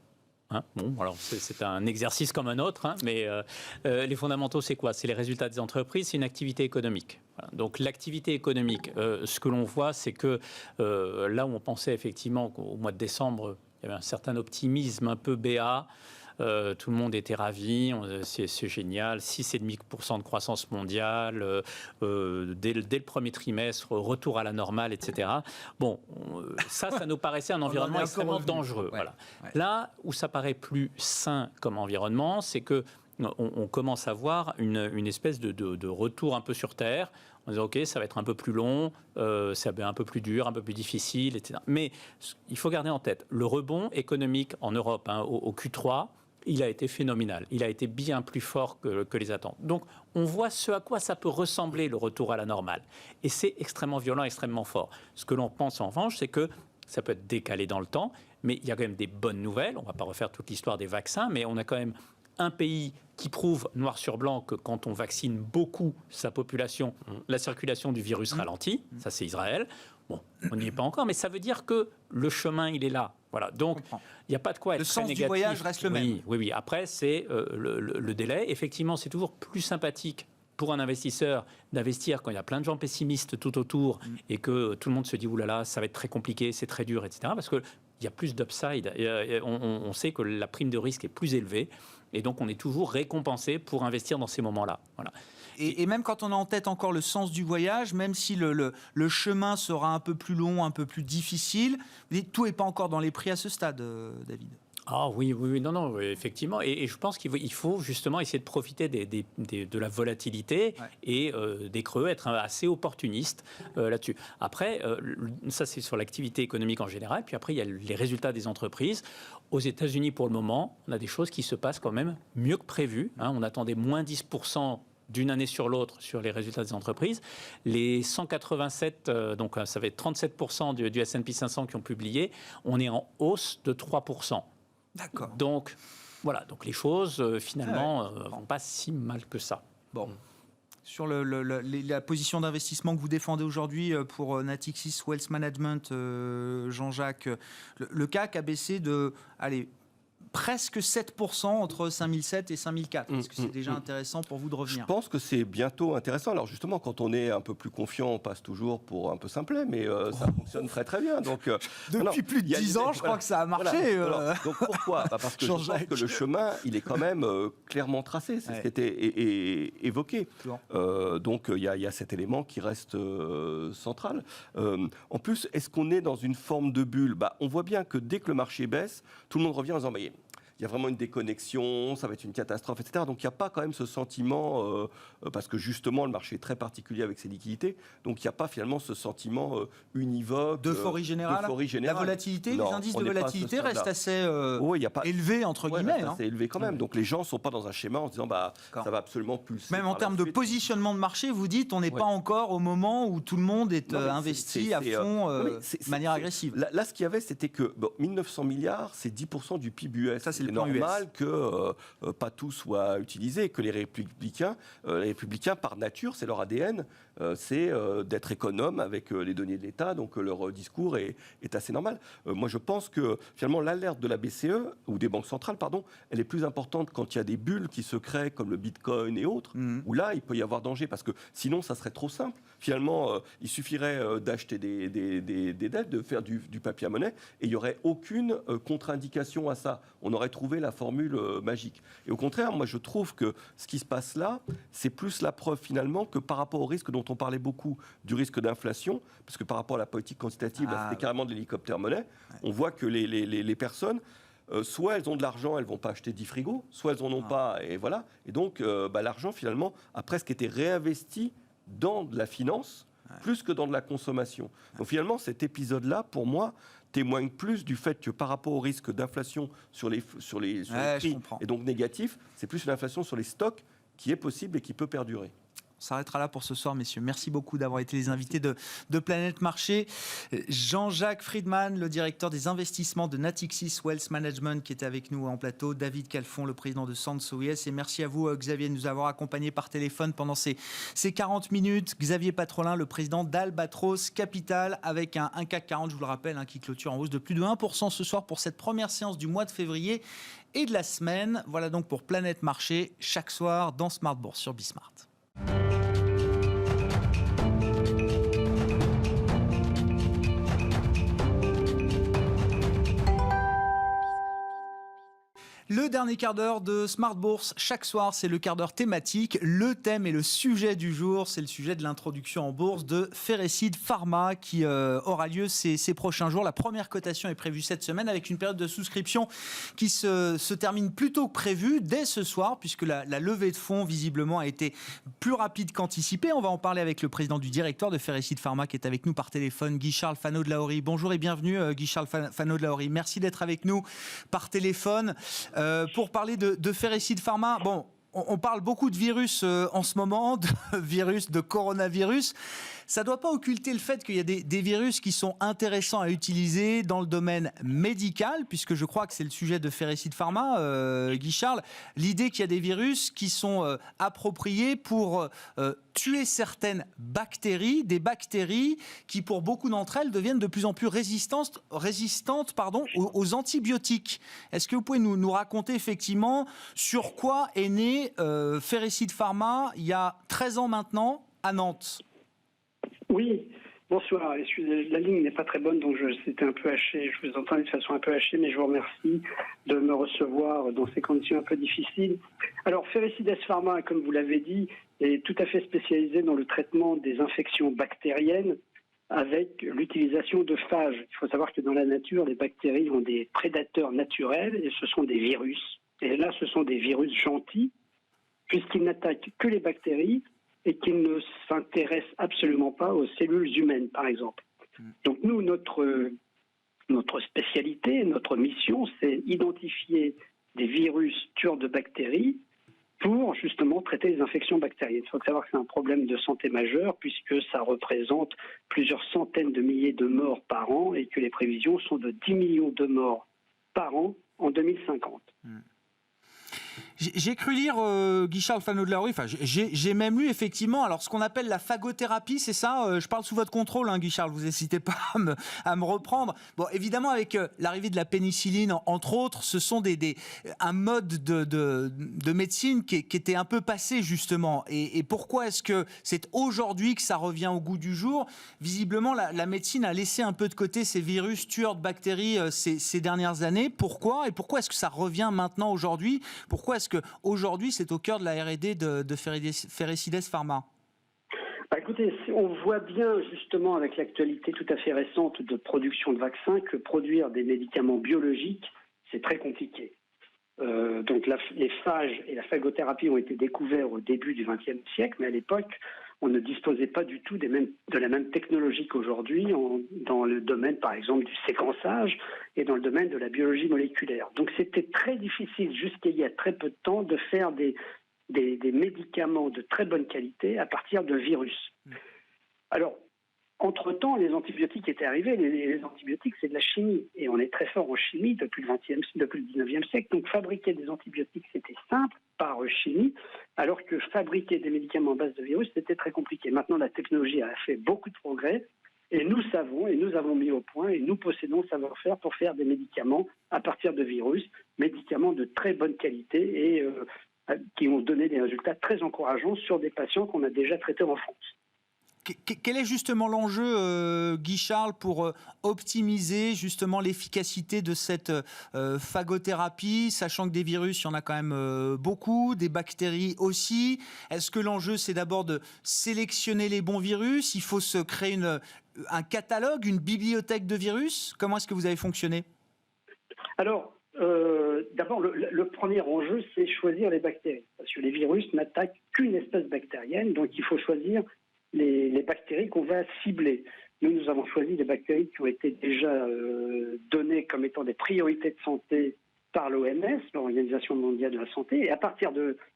Bon, alors c'est un exercice comme un autre, mais les fondamentaux, c'est quoi ? C'est les résultats des entreprises, c'est une activité économique. Voilà. Donc l'activité économique, ce que l'on voit, c'est que là où on pensait effectivement qu'au mois de décembre, il y avait un certain optimisme un peu BA, tout le monde était ravi, c'est génial, 6,5% de croissance mondiale, dès le premier trimestre, retour à la normale, etc. Bon, ça nous paraissait un environnement extrêmement dangereux. Ouais. Voilà. Ouais. Là où ça paraît plus sain comme environnement, c'est que on commence à voir une espèce de retour un peu sur Terre. On dit ok, ça va être un peu plus long, ça va être un peu plus dur, un peu plus difficile, etc. Mais il faut garder en tête, le rebond économique en Europe au Q3, il a été phénoménal. Il a été bien plus fort que les attentes. Donc, on voit ce à quoi ça peut ressembler le retour à la normale. Et c'est extrêmement violent, extrêmement fort. Ce que l'on pense en revanche, c'est que ça peut être décalé dans le temps, mais il y a quand même des bonnes nouvelles. On ne va pas refaire toute l'histoire des vaccins, mais on a quand même un pays qui prouve noir sur blanc que quand on vaccine beaucoup sa population, la circulation du virus ralentit. Ça, c'est Israël. Bon, on n'y est pas encore, mais ça veut dire que le chemin, il est là. Voilà. Donc, il n'y a pas de quoi être très négatif. Le sens du voyage reste le même. Oui. Après, c'est le délai. Effectivement, c'est toujours plus sympathique pour un investisseur d'investir quand il y a plein de gens pessimistes tout autour et que tout le monde se dit « oulala, ça va être très compliqué, c'est très dur, etc. » Parce qu'il y a plus d'upside. On sait que la prime de risque est plus élevée et donc on est toujours récompensé pour investir dans ces moments-là. Voilà. Et même quand on a en tête encore le sens du voyage, même si le chemin sera un peu plus long, un peu plus difficile, tout n'est pas encore dans les prix à ce stade, David. Ah oui, non, effectivement. Et je pense qu'il faut justement essayer de profiter de la volatilité et des creux, être assez opportuniste là-dessus. Après, ça c'est sur l'activité économique en général. Puis après, il y a les résultats des entreprises. Aux États-Unis, pour le moment, on a des choses qui se passent quand même mieux que prévu. On attendait moins 10% d'une année sur l'autre sur les résultats des entreprises. Les 187, donc ça va être 37% du S&P 500 qui ont publié, on est en hausse de 3%. D'accord. Donc, voilà, donc les choses, finalement, vont pas si mal que ça. Bon. Sur la position d'investissement que vous défendez aujourd'hui pour Natixis Wealth Management, Jean-Jacques, le CAC a baissé de... presque 7% entre 5007 et 5004. Est-ce que c'est déjà intéressant pour vous de revenir ? Je pense que c'est bientôt intéressant. Alors justement, quand on est un peu plus confiant, on passe toujours pour un peu simplet, mais ça fonctionne très très bien. Donc, depuis plus de 10 ans, je crois que ça a marché. Voilà. Donc pourquoi ? Parce que je pense que le chemin, il est quand même clairement tracé. C'est ce qui était évoqué. Donc il y a cet élément qui reste central. En plus, est-ce qu'on est dans une forme de bulle ? On voit bien que dès que le marché baisse, tout le monde revient en disant il y a vraiment une déconnexion, ça va être une catastrophe, etc. Donc il n'y a pas quand même ce sentiment, parce que justement le marché est très particulier avec ses liquidités, donc il n'y a pas finalement ce sentiment univoque. D'euphorie générale. La volatilité, non, les indices de volatilité restent assez élevés, entre guillemets. C'est élevé quand même, donc les gens ne sont pas dans un schéma en se disant ça va absolument pulser. Même en termes de positionnement de marché, vous dites on n'est pas encore au moment où tout le monde est investi à fond de manière agressive. Là, ce qu'il y avait, c'était que 1900 milliards, c'est 10% du PIB US. Ça, c'est normal que pas tout soit utilisé, que les républicains, par nature, c'est leur ADN, c'est d'être économe avec les deniers de l'État, donc leur discours est assez normal. Moi, je pense que finalement, l'alerte de la BCE, ou des banques centrales, pardon, elle est plus importante quand il y a des bulles qui se créent, comme le Bitcoin et autres, où là, il peut y avoir danger, parce que sinon, ça serait trop simple. Finalement, il suffirait d'acheter des dettes, de faire du papier à monnaie, et il n'y aurait aucune contre-indication à ça. On aurait trouvé la formule magique. Et au contraire, moi, je trouve que ce qui se passe là, c'est plus la preuve finalement que par rapport au risque dont on parlait beaucoup, du risque d'inflation, parce que par rapport à la politique quantitative, là, c'était carrément de l'hélicoptère monnaie, on voit que les personnes, soit elles ont de l'argent, elles ne vont pas acheter 10 frigos, soit elles n'en ont pas, et voilà. Et donc, l'argent, finalement, a presque été réinvesti dans de la finance, plus que dans de la consommation. Donc finalement, cet épisode-là, pour moi, témoigne plus du fait que par rapport au risque d'inflation sur les prix, et donc négatif, c'est plus une inflation sur les stocks qui est possible et qui peut perdurer. On s'arrêtera là pour ce soir, messieurs. Merci beaucoup d'avoir été les invités de Planète Marché. Jean-Jacques Friedman, le directeur des investissements de Natixis Wealth Management, qui était avec nous en plateau. David Calfon, le président de Sands-OIS. Et merci à vous, Xavier, de nous avoir accompagnés par téléphone pendant ces 40 minutes. Xavier Patrolin, le président d'Albatros Capital, avec un CAC 40, je vous le rappelle, qui clôture en hausse de plus de 1% ce soir pour cette première séance du mois de février et de la semaine. Voilà donc pour Planète Marché, chaque soir dans Smart Bourse sur Bismart. Le dernier quart d'heure de Smart Bourse, chaque soir, c'est le quart d'heure thématique. Le thème et le sujet du jour, c'est le sujet de l'introduction en bourse de Ferrecide Pharma qui aura lieu ces prochains jours. La première cotation est prévue cette semaine avec une période de souscription qui se termine plus tôt que prévu dès ce soir puisque la levée de fonds, visiblement, a été plus rapide qu'anticipé. On va en parler avec le président du directoire de Ferrecide Pharma qui est avec nous par téléphone, Guy-Charles Fano de la Horie. Bonjour et bienvenue, Guy-Charles Fano de la Horie. Merci d'être avec nous par téléphone. Pour parler de Ferrecide Pharma, bon, on parle beaucoup de virus en ce moment, de coronavirus. Ça ne doit pas occulter le fait qu'il y a des virus qui sont intéressants à utiliser dans le domaine médical, puisque je crois que c'est le sujet de Ferrecide Pharma, Guy-Charles. L'idée qu'il y a des virus qui sont appropriés pour tuer certaines bactéries, des bactéries qui, pour beaucoup d'entre elles, deviennent de plus en plus résistantes aux antibiotiques. Est-ce que vous pouvez nous raconter effectivement sur quoi est né Ferrecide Pharma il y a 13 ans maintenant à Nantes ? Oui, bonsoir. Excusez, la ligne n'est pas très bonne, donc c'était un peu haché. Je vous entends de façon un peu hachée, mais je vous remercie de me recevoir dans ces conditions un peu difficiles. Alors, Ferrecide Pharma, comme vous l'avez dit, est tout à fait spécialisé dans le traitement des infections bactériennes avec l'utilisation de phages. Il faut savoir que dans la nature, les bactéries ont des prédateurs naturels et ce sont des virus. Et là, ce sont des virus gentils, puisqu'ils n'attaquent que les bactéries et qu'ils ne s'intéressent absolument pas aux cellules humaines, par exemple. Donc nous, notre spécialité, notre mission, c'est identifier des virus tueurs de bactéries pour justement traiter les infections bactériennes. Il faut savoir que c'est un problème de santé majeur puisque ça représente plusieurs centaines de milliers de morts par an et que les prévisions sont de 10 millions de morts par an en 2050. J'ai cru lire, Guy-Charles Fano de la Horie, j'ai même lu effectivement, alors ce qu'on appelle la phagothérapie, c'est ça, je parle sous votre contrôle, Guy-Charles, vous n'hésitez pas à me reprendre. Bon, évidemment, avec l'arrivée de la pénicilline, entre autres, ce sont un mode de médecine qui était un peu passé, justement. Et pourquoi est-ce que c'est aujourd'hui que ça revient au goût du jour ? Visiblement, la médecine a laissé un peu de côté ces virus tueurs de bactéries ces dernières années. Pourquoi ? Et pourquoi est-ce que ça revient maintenant aujourd'hui ? Pourquoi est-ce qu'aujourd'hui, c'est au cœur de la R&D de Ferrecide Pharma ? Écoutez, on voit bien justement avec l'actualité tout à fait récente de production de vaccins que produire des médicaments biologiques, c'est très compliqué. Donc les phages et la phagothérapie ont été découverts au début du XXe siècle, mais à l'époque, on ne disposait pas du tout de la même technologie qu'aujourd'hui dans le domaine, par exemple, du séquençage et dans le domaine de la biologie moléculaire. Donc c'était très difficile, jusqu'il y a très peu de temps, de faire des médicaments de très bonne qualité à partir de virus. Alors, entre-temps, les antibiotiques étaient arrivés. Les antibiotiques, c'est de la chimie. Et on est très fort en chimie depuis le 19e siècle. Donc, fabriquer des antibiotiques, c'était simple par chimie, alors que fabriquer des médicaments à base de virus, c'était très compliqué. Maintenant, la technologie a fait beaucoup de progrès. Et nous savons, et nous avons mis au point, et nous possédons le savoir-faire pour faire des médicaments à partir de virus, médicaments de très bonne qualité et qui ont donné des résultats très encourageants sur des patients qu'on a déjà traités en France. Quel est justement l'enjeu, Guy Charles, pour optimiser justement l'efficacité de cette phagothérapie, sachant que des virus, il y en a quand même beaucoup, des bactéries aussi. Est-ce que l'enjeu, c'est d'abord de sélectionner les bons virus? Il faut se créer un catalogue, une bibliothèque de virus? Comment est-ce que vous avez fonctionné? Alors, d'abord, le premier enjeu, c'est choisir les bactéries. Parce que les virus n'attaquent qu'une espèce bactérienne, donc il faut choisir les bactéries qu'on va cibler. Nous avons choisi des bactéries qui ont été déjà données comme étant des priorités de santé par l'OMS, l'Organisation mondiale de la santé. Et à partir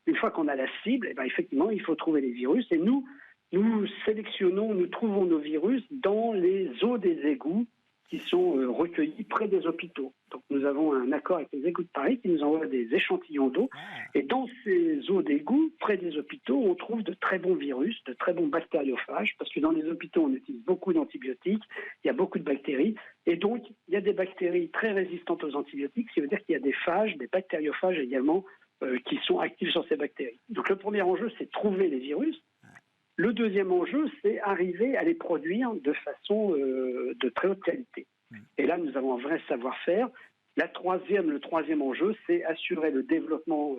une fois qu'on a la cible, effectivement, il faut trouver les virus. Et nous sélectionnons, nous trouvons nos virus dans les eaux des égouts qui sont recueillis près des hôpitaux. Donc nous avons un accord avec les égouts de Paris qui nous envoient des échantillons d'eau. Et dans ces eaux d'égout, près des hôpitaux, on trouve de très bons virus, de très bons bactériophages, parce que dans les hôpitaux, on utilise beaucoup d'antibiotiques, il y a beaucoup de bactéries, et donc il y a des bactéries très résistantes aux antibiotiques, ce qui veut dire qu'il y a des phages, des bactériophages également, qui sont actifs sur ces bactéries. Donc le premier enjeu, c'est trouver les virus. Le deuxième enjeu, c'est arriver à les produire de façon de très haute qualité. Et là, nous avons un vrai savoir-faire. Le troisième enjeu, c'est assurer le développement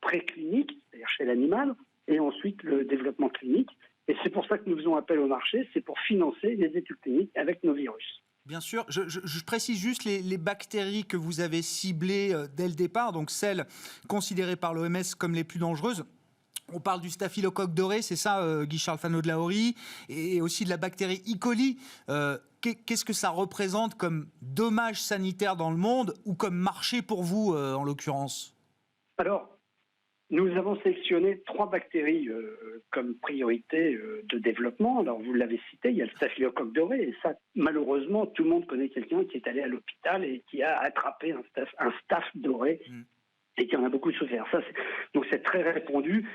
préclinique, c'est-à-dire chez l'animal, et ensuite le développement clinique. Et c'est pour ça que nous faisons appel au marché, c'est pour financer les études cliniques avec nos virus. Bien sûr, je précise juste les bactéries que vous avez ciblées dès le départ, donc celles considérées par l'OMS comme les plus dangereuses. On parle du staphylocoque doré, c'est ça, Guy-Charles Fanot de la Horie, et aussi de la bactérie E. coli. Qu'est-ce que ça représente comme dommage sanitaire dans le monde ou comme marché pour vous, en l'occurrence? Alors, nous avons sélectionné 3 bactéries comme priorité de développement. Alors, vous l'avez cité, il y a le staphylocoque doré, et ça, malheureusement, tout le monde connaît quelqu'un qui est allé à l'hôpital et qui a attrapé un staph doré. Et qui en a beaucoup souffert. Donc c'est très répandu.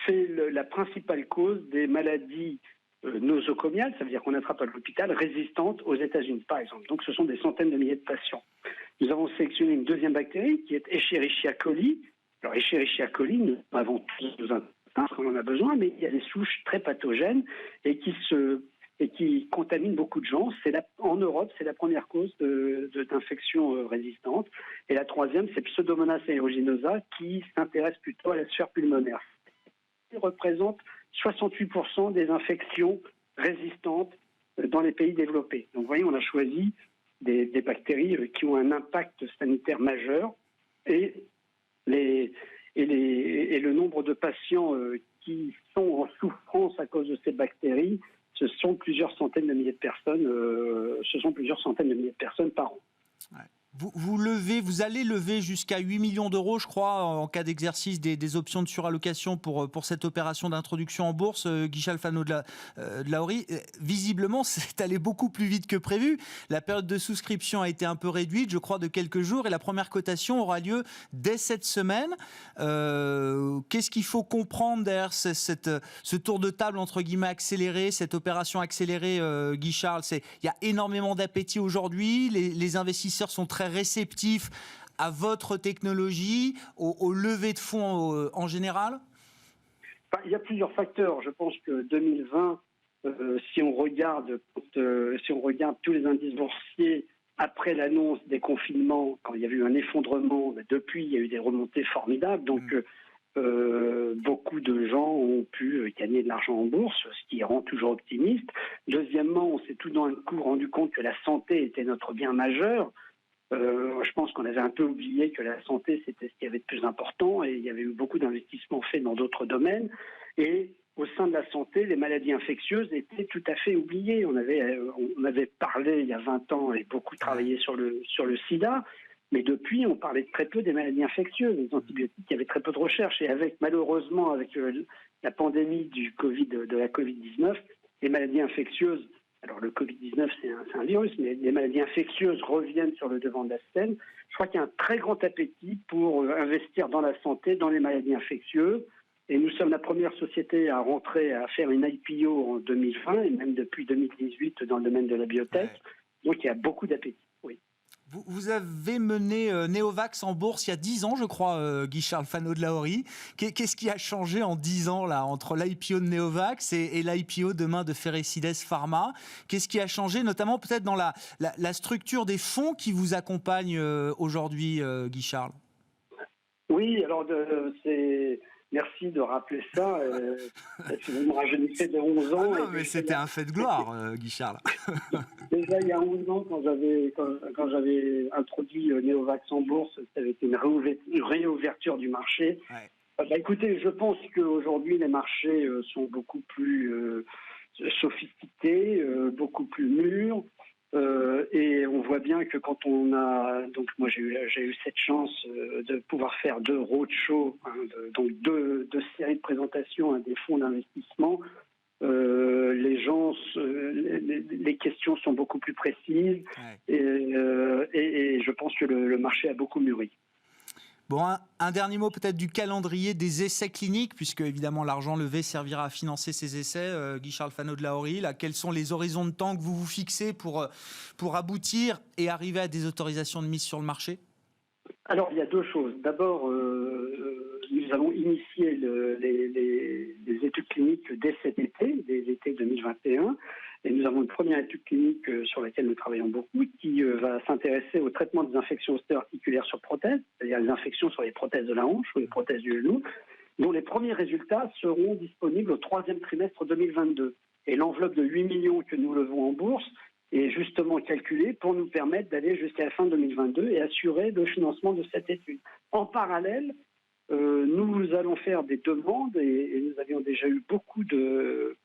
C'est la principale cause des maladies nosocomiales, ça veut dire qu'on attrape à l'hôpital, résistantes aux États-Unis, par exemple. Donc ce sont des centaines de milliers de patients. Nous avons sélectionné une deuxième bactérie qui est Escherichia coli. Alors Escherichia coli, nous avons tous nos intestins, on en a besoin, mais il y a des souches très pathogènes et qui contaminent beaucoup de gens. En Europe, c'est la première cause d'infection résistante. Et la troisième, c'est Pseudomonas aeruginosa, qui s'intéresse plutôt à la sphère pulmonaire. Il représente 68% des infections résistantes dans les pays développés. Donc, vous voyez, on a choisi des bactéries qui ont un impact sanitaire majeur. Et le nombre de patients qui sont en souffrance à cause de ces bactéries, ce sont plusieurs centaines de milliers de personnes. Par an. Ouais. Vous allez lever jusqu'à 8 millions d'euros, je crois, en cas d'exercice des options de surallocation pour cette opération d'introduction en bourse, Guy-Charles Fanot de la Horie. Visiblement, c'est allé beaucoup plus vite que prévu. La période de souscription a été un peu réduite, je crois, de quelques jours, et la première cotation aura lieu dès cette semaine. Qu'est-ce qu'il faut comprendre derrière ce tour de table, entre guillemets, accéléré, cette opération accélérée, Guy-Charles? Il y a énormément d'appétit aujourd'hui, les investisseurs sont très réceptifs à votre technologie, aux levées de fonds en général? Il y a plusieurs facteurs. Je pense que 2020, si on regarde tous les indices boursiers après l'annonce des confinements, quand il y a eu un effondrement, depuis il y a eu des remontées formidables. Donc beaucoup de gens ont pu gagner de l'argent en bourse, ce qui rend toujours optimiste. Deuxièmement, on s'est tout d'un coup rendu compte que la santé était notre bien majeur. Je pense qu'on avait un peu oublié que la santé, c'était ce qui avait de plus important et il y avait eu beaucoup d'investissements faits dans d'autres domaines. Et au sein de la santé, les maladies infectieuses étaient tout à fait oubliées. On avait parlé il y a 20 ans et beaucoup travaillé sur le sida, mais depuis, on parlait très peu des maladies infectieuses. Les antibiotiques, il y avait très peu de recherche. Et malheureusement, avec la pandémie de la Covid-19, les maladies infectieuses, alors le Covid-19 c'est un virus, mais les maladies infectieuses reviennent sur le devant de la scène. Je crois qu'il y a un très grand appétit pour investir dans la santé, dans les maladies infectieuses. Et nous sommes la première société à faire une IPO en 2020 et même depuis 2018 dans le domaine de la biotech. Donc il y a beaucoup d'appétit, oui. Vous avez mené Neovax en bourse il y a 10 ans, je crois, Guy-Charles Fano de Lahorie. Qu'est-ce qui a changé en 10 ans là, entre l'IPO de Neovax et l'IPO demain de Ferresides Pharma? Qu'est-ce qui a changé, notamment peut-être dans la structure des fonds qui vous accompagnent aujourd'hui, Guy-Charles? Oui, alors merci de rappeler ça. Vous me rajeunissez de 11 ans. Non, mais c'était un fait de gloire, Guy-Charles. Déjà, il y a 11 ans, quand j'avais introduit Neovax en bourse, ça avait été une réouverture du marché. Ouais. Écoutez, je pense qu'aujourd'hui, les marchés sont beaucoup plus sophistiqués, beaucoup plus mûrs. Et on voit bien que quand on a... Donc moi j'ai eu cette chance de pouvoir faire 2 roadshows, donc deux séries de présentations à des fonds d'investissement. Les questions sont beaucoup plus précises et je pense que le marché a beaucoup mûri. Bon, un dernier mot peut-être du calendrier des essais cliniques, puisque évidemment l'argent levé servira à financer ces essais. Guy-Charles Fano de Lahorie, quels sont les horizons de temps que vous vous fixez pour aboutir et arriver à des autorisations de mise sur le marché? Alors, il y a 2 choses. D'abord, nous allons initier les études cliniques dès cet été, dès l'été 2021. Et nous avons une première étude clinique sur laquelle nous travaillons beaucoup, qui va s'intéresser au traitement des infections ostéo-articulaires sur prothèses, c'est-à-dire les infections sur les prothèses de la hanche ou les prothèses du genou, dont les premiers résultats seront disponibles au 3e trimestre 2022. Et l'enveloppe de 8 millions que nous levons en bourse est justement calculée pour nous permettre d'aller jusqu'à la fin 2022 et assurer le financement de cette étude. En parallèle, nous allons faire des demandes et nous avions déjà eu beaucoup de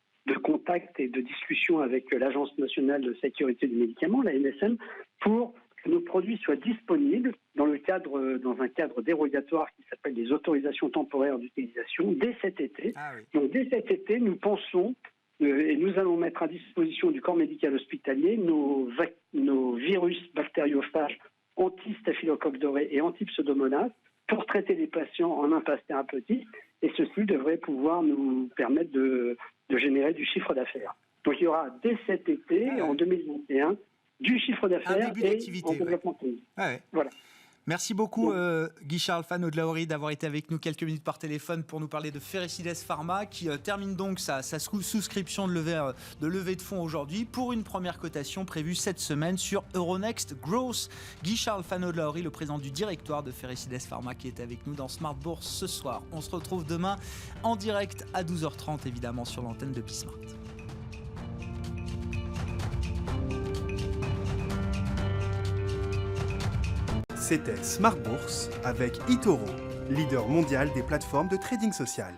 contacts et de discussions avec l'Agence nationale de sécurité du médicament, la NSM, pour que nos produits soient disponibles dans un cadre dérogatoire qui s'appelle les autorisations temporaires d'utilisation dès cet été. Donc dès cet été, nous pensons et nous allons mettre à disposition du corps médical hospitalier nos virus bactériophages anti-staphylocoque doré et anti-pseudomonas pour traiter les patients en impasse thérapeutique, et ceci devrait pouvoir nous permettre de générer du chiffre d'affaires. Donc il y aura dès cet été, en 2021, du chiffre d'affaires et en développement clinique. Voilà. Merci beaucoup Guy-Charles Fano de Lahorie d'avoir été avec nous quelques minutes par téléphone pour nous parler de Ferresides Pharma qui termine donc sa souscription de levée de fonds aujourd'hui pour une première cotation prévue cette semaine sur Euronext Growth. Guy-Charles Fano de Lahorie, le président du directoire de Ferresides Pharma, qui est avec nous dans Smart Bourse ce soir. On se retrouve demain en direct à 12h30 évidemment sur l'antenne de Bismart. C'était Smart Bourse avec eToro, leader mondial des plateformes de trading social.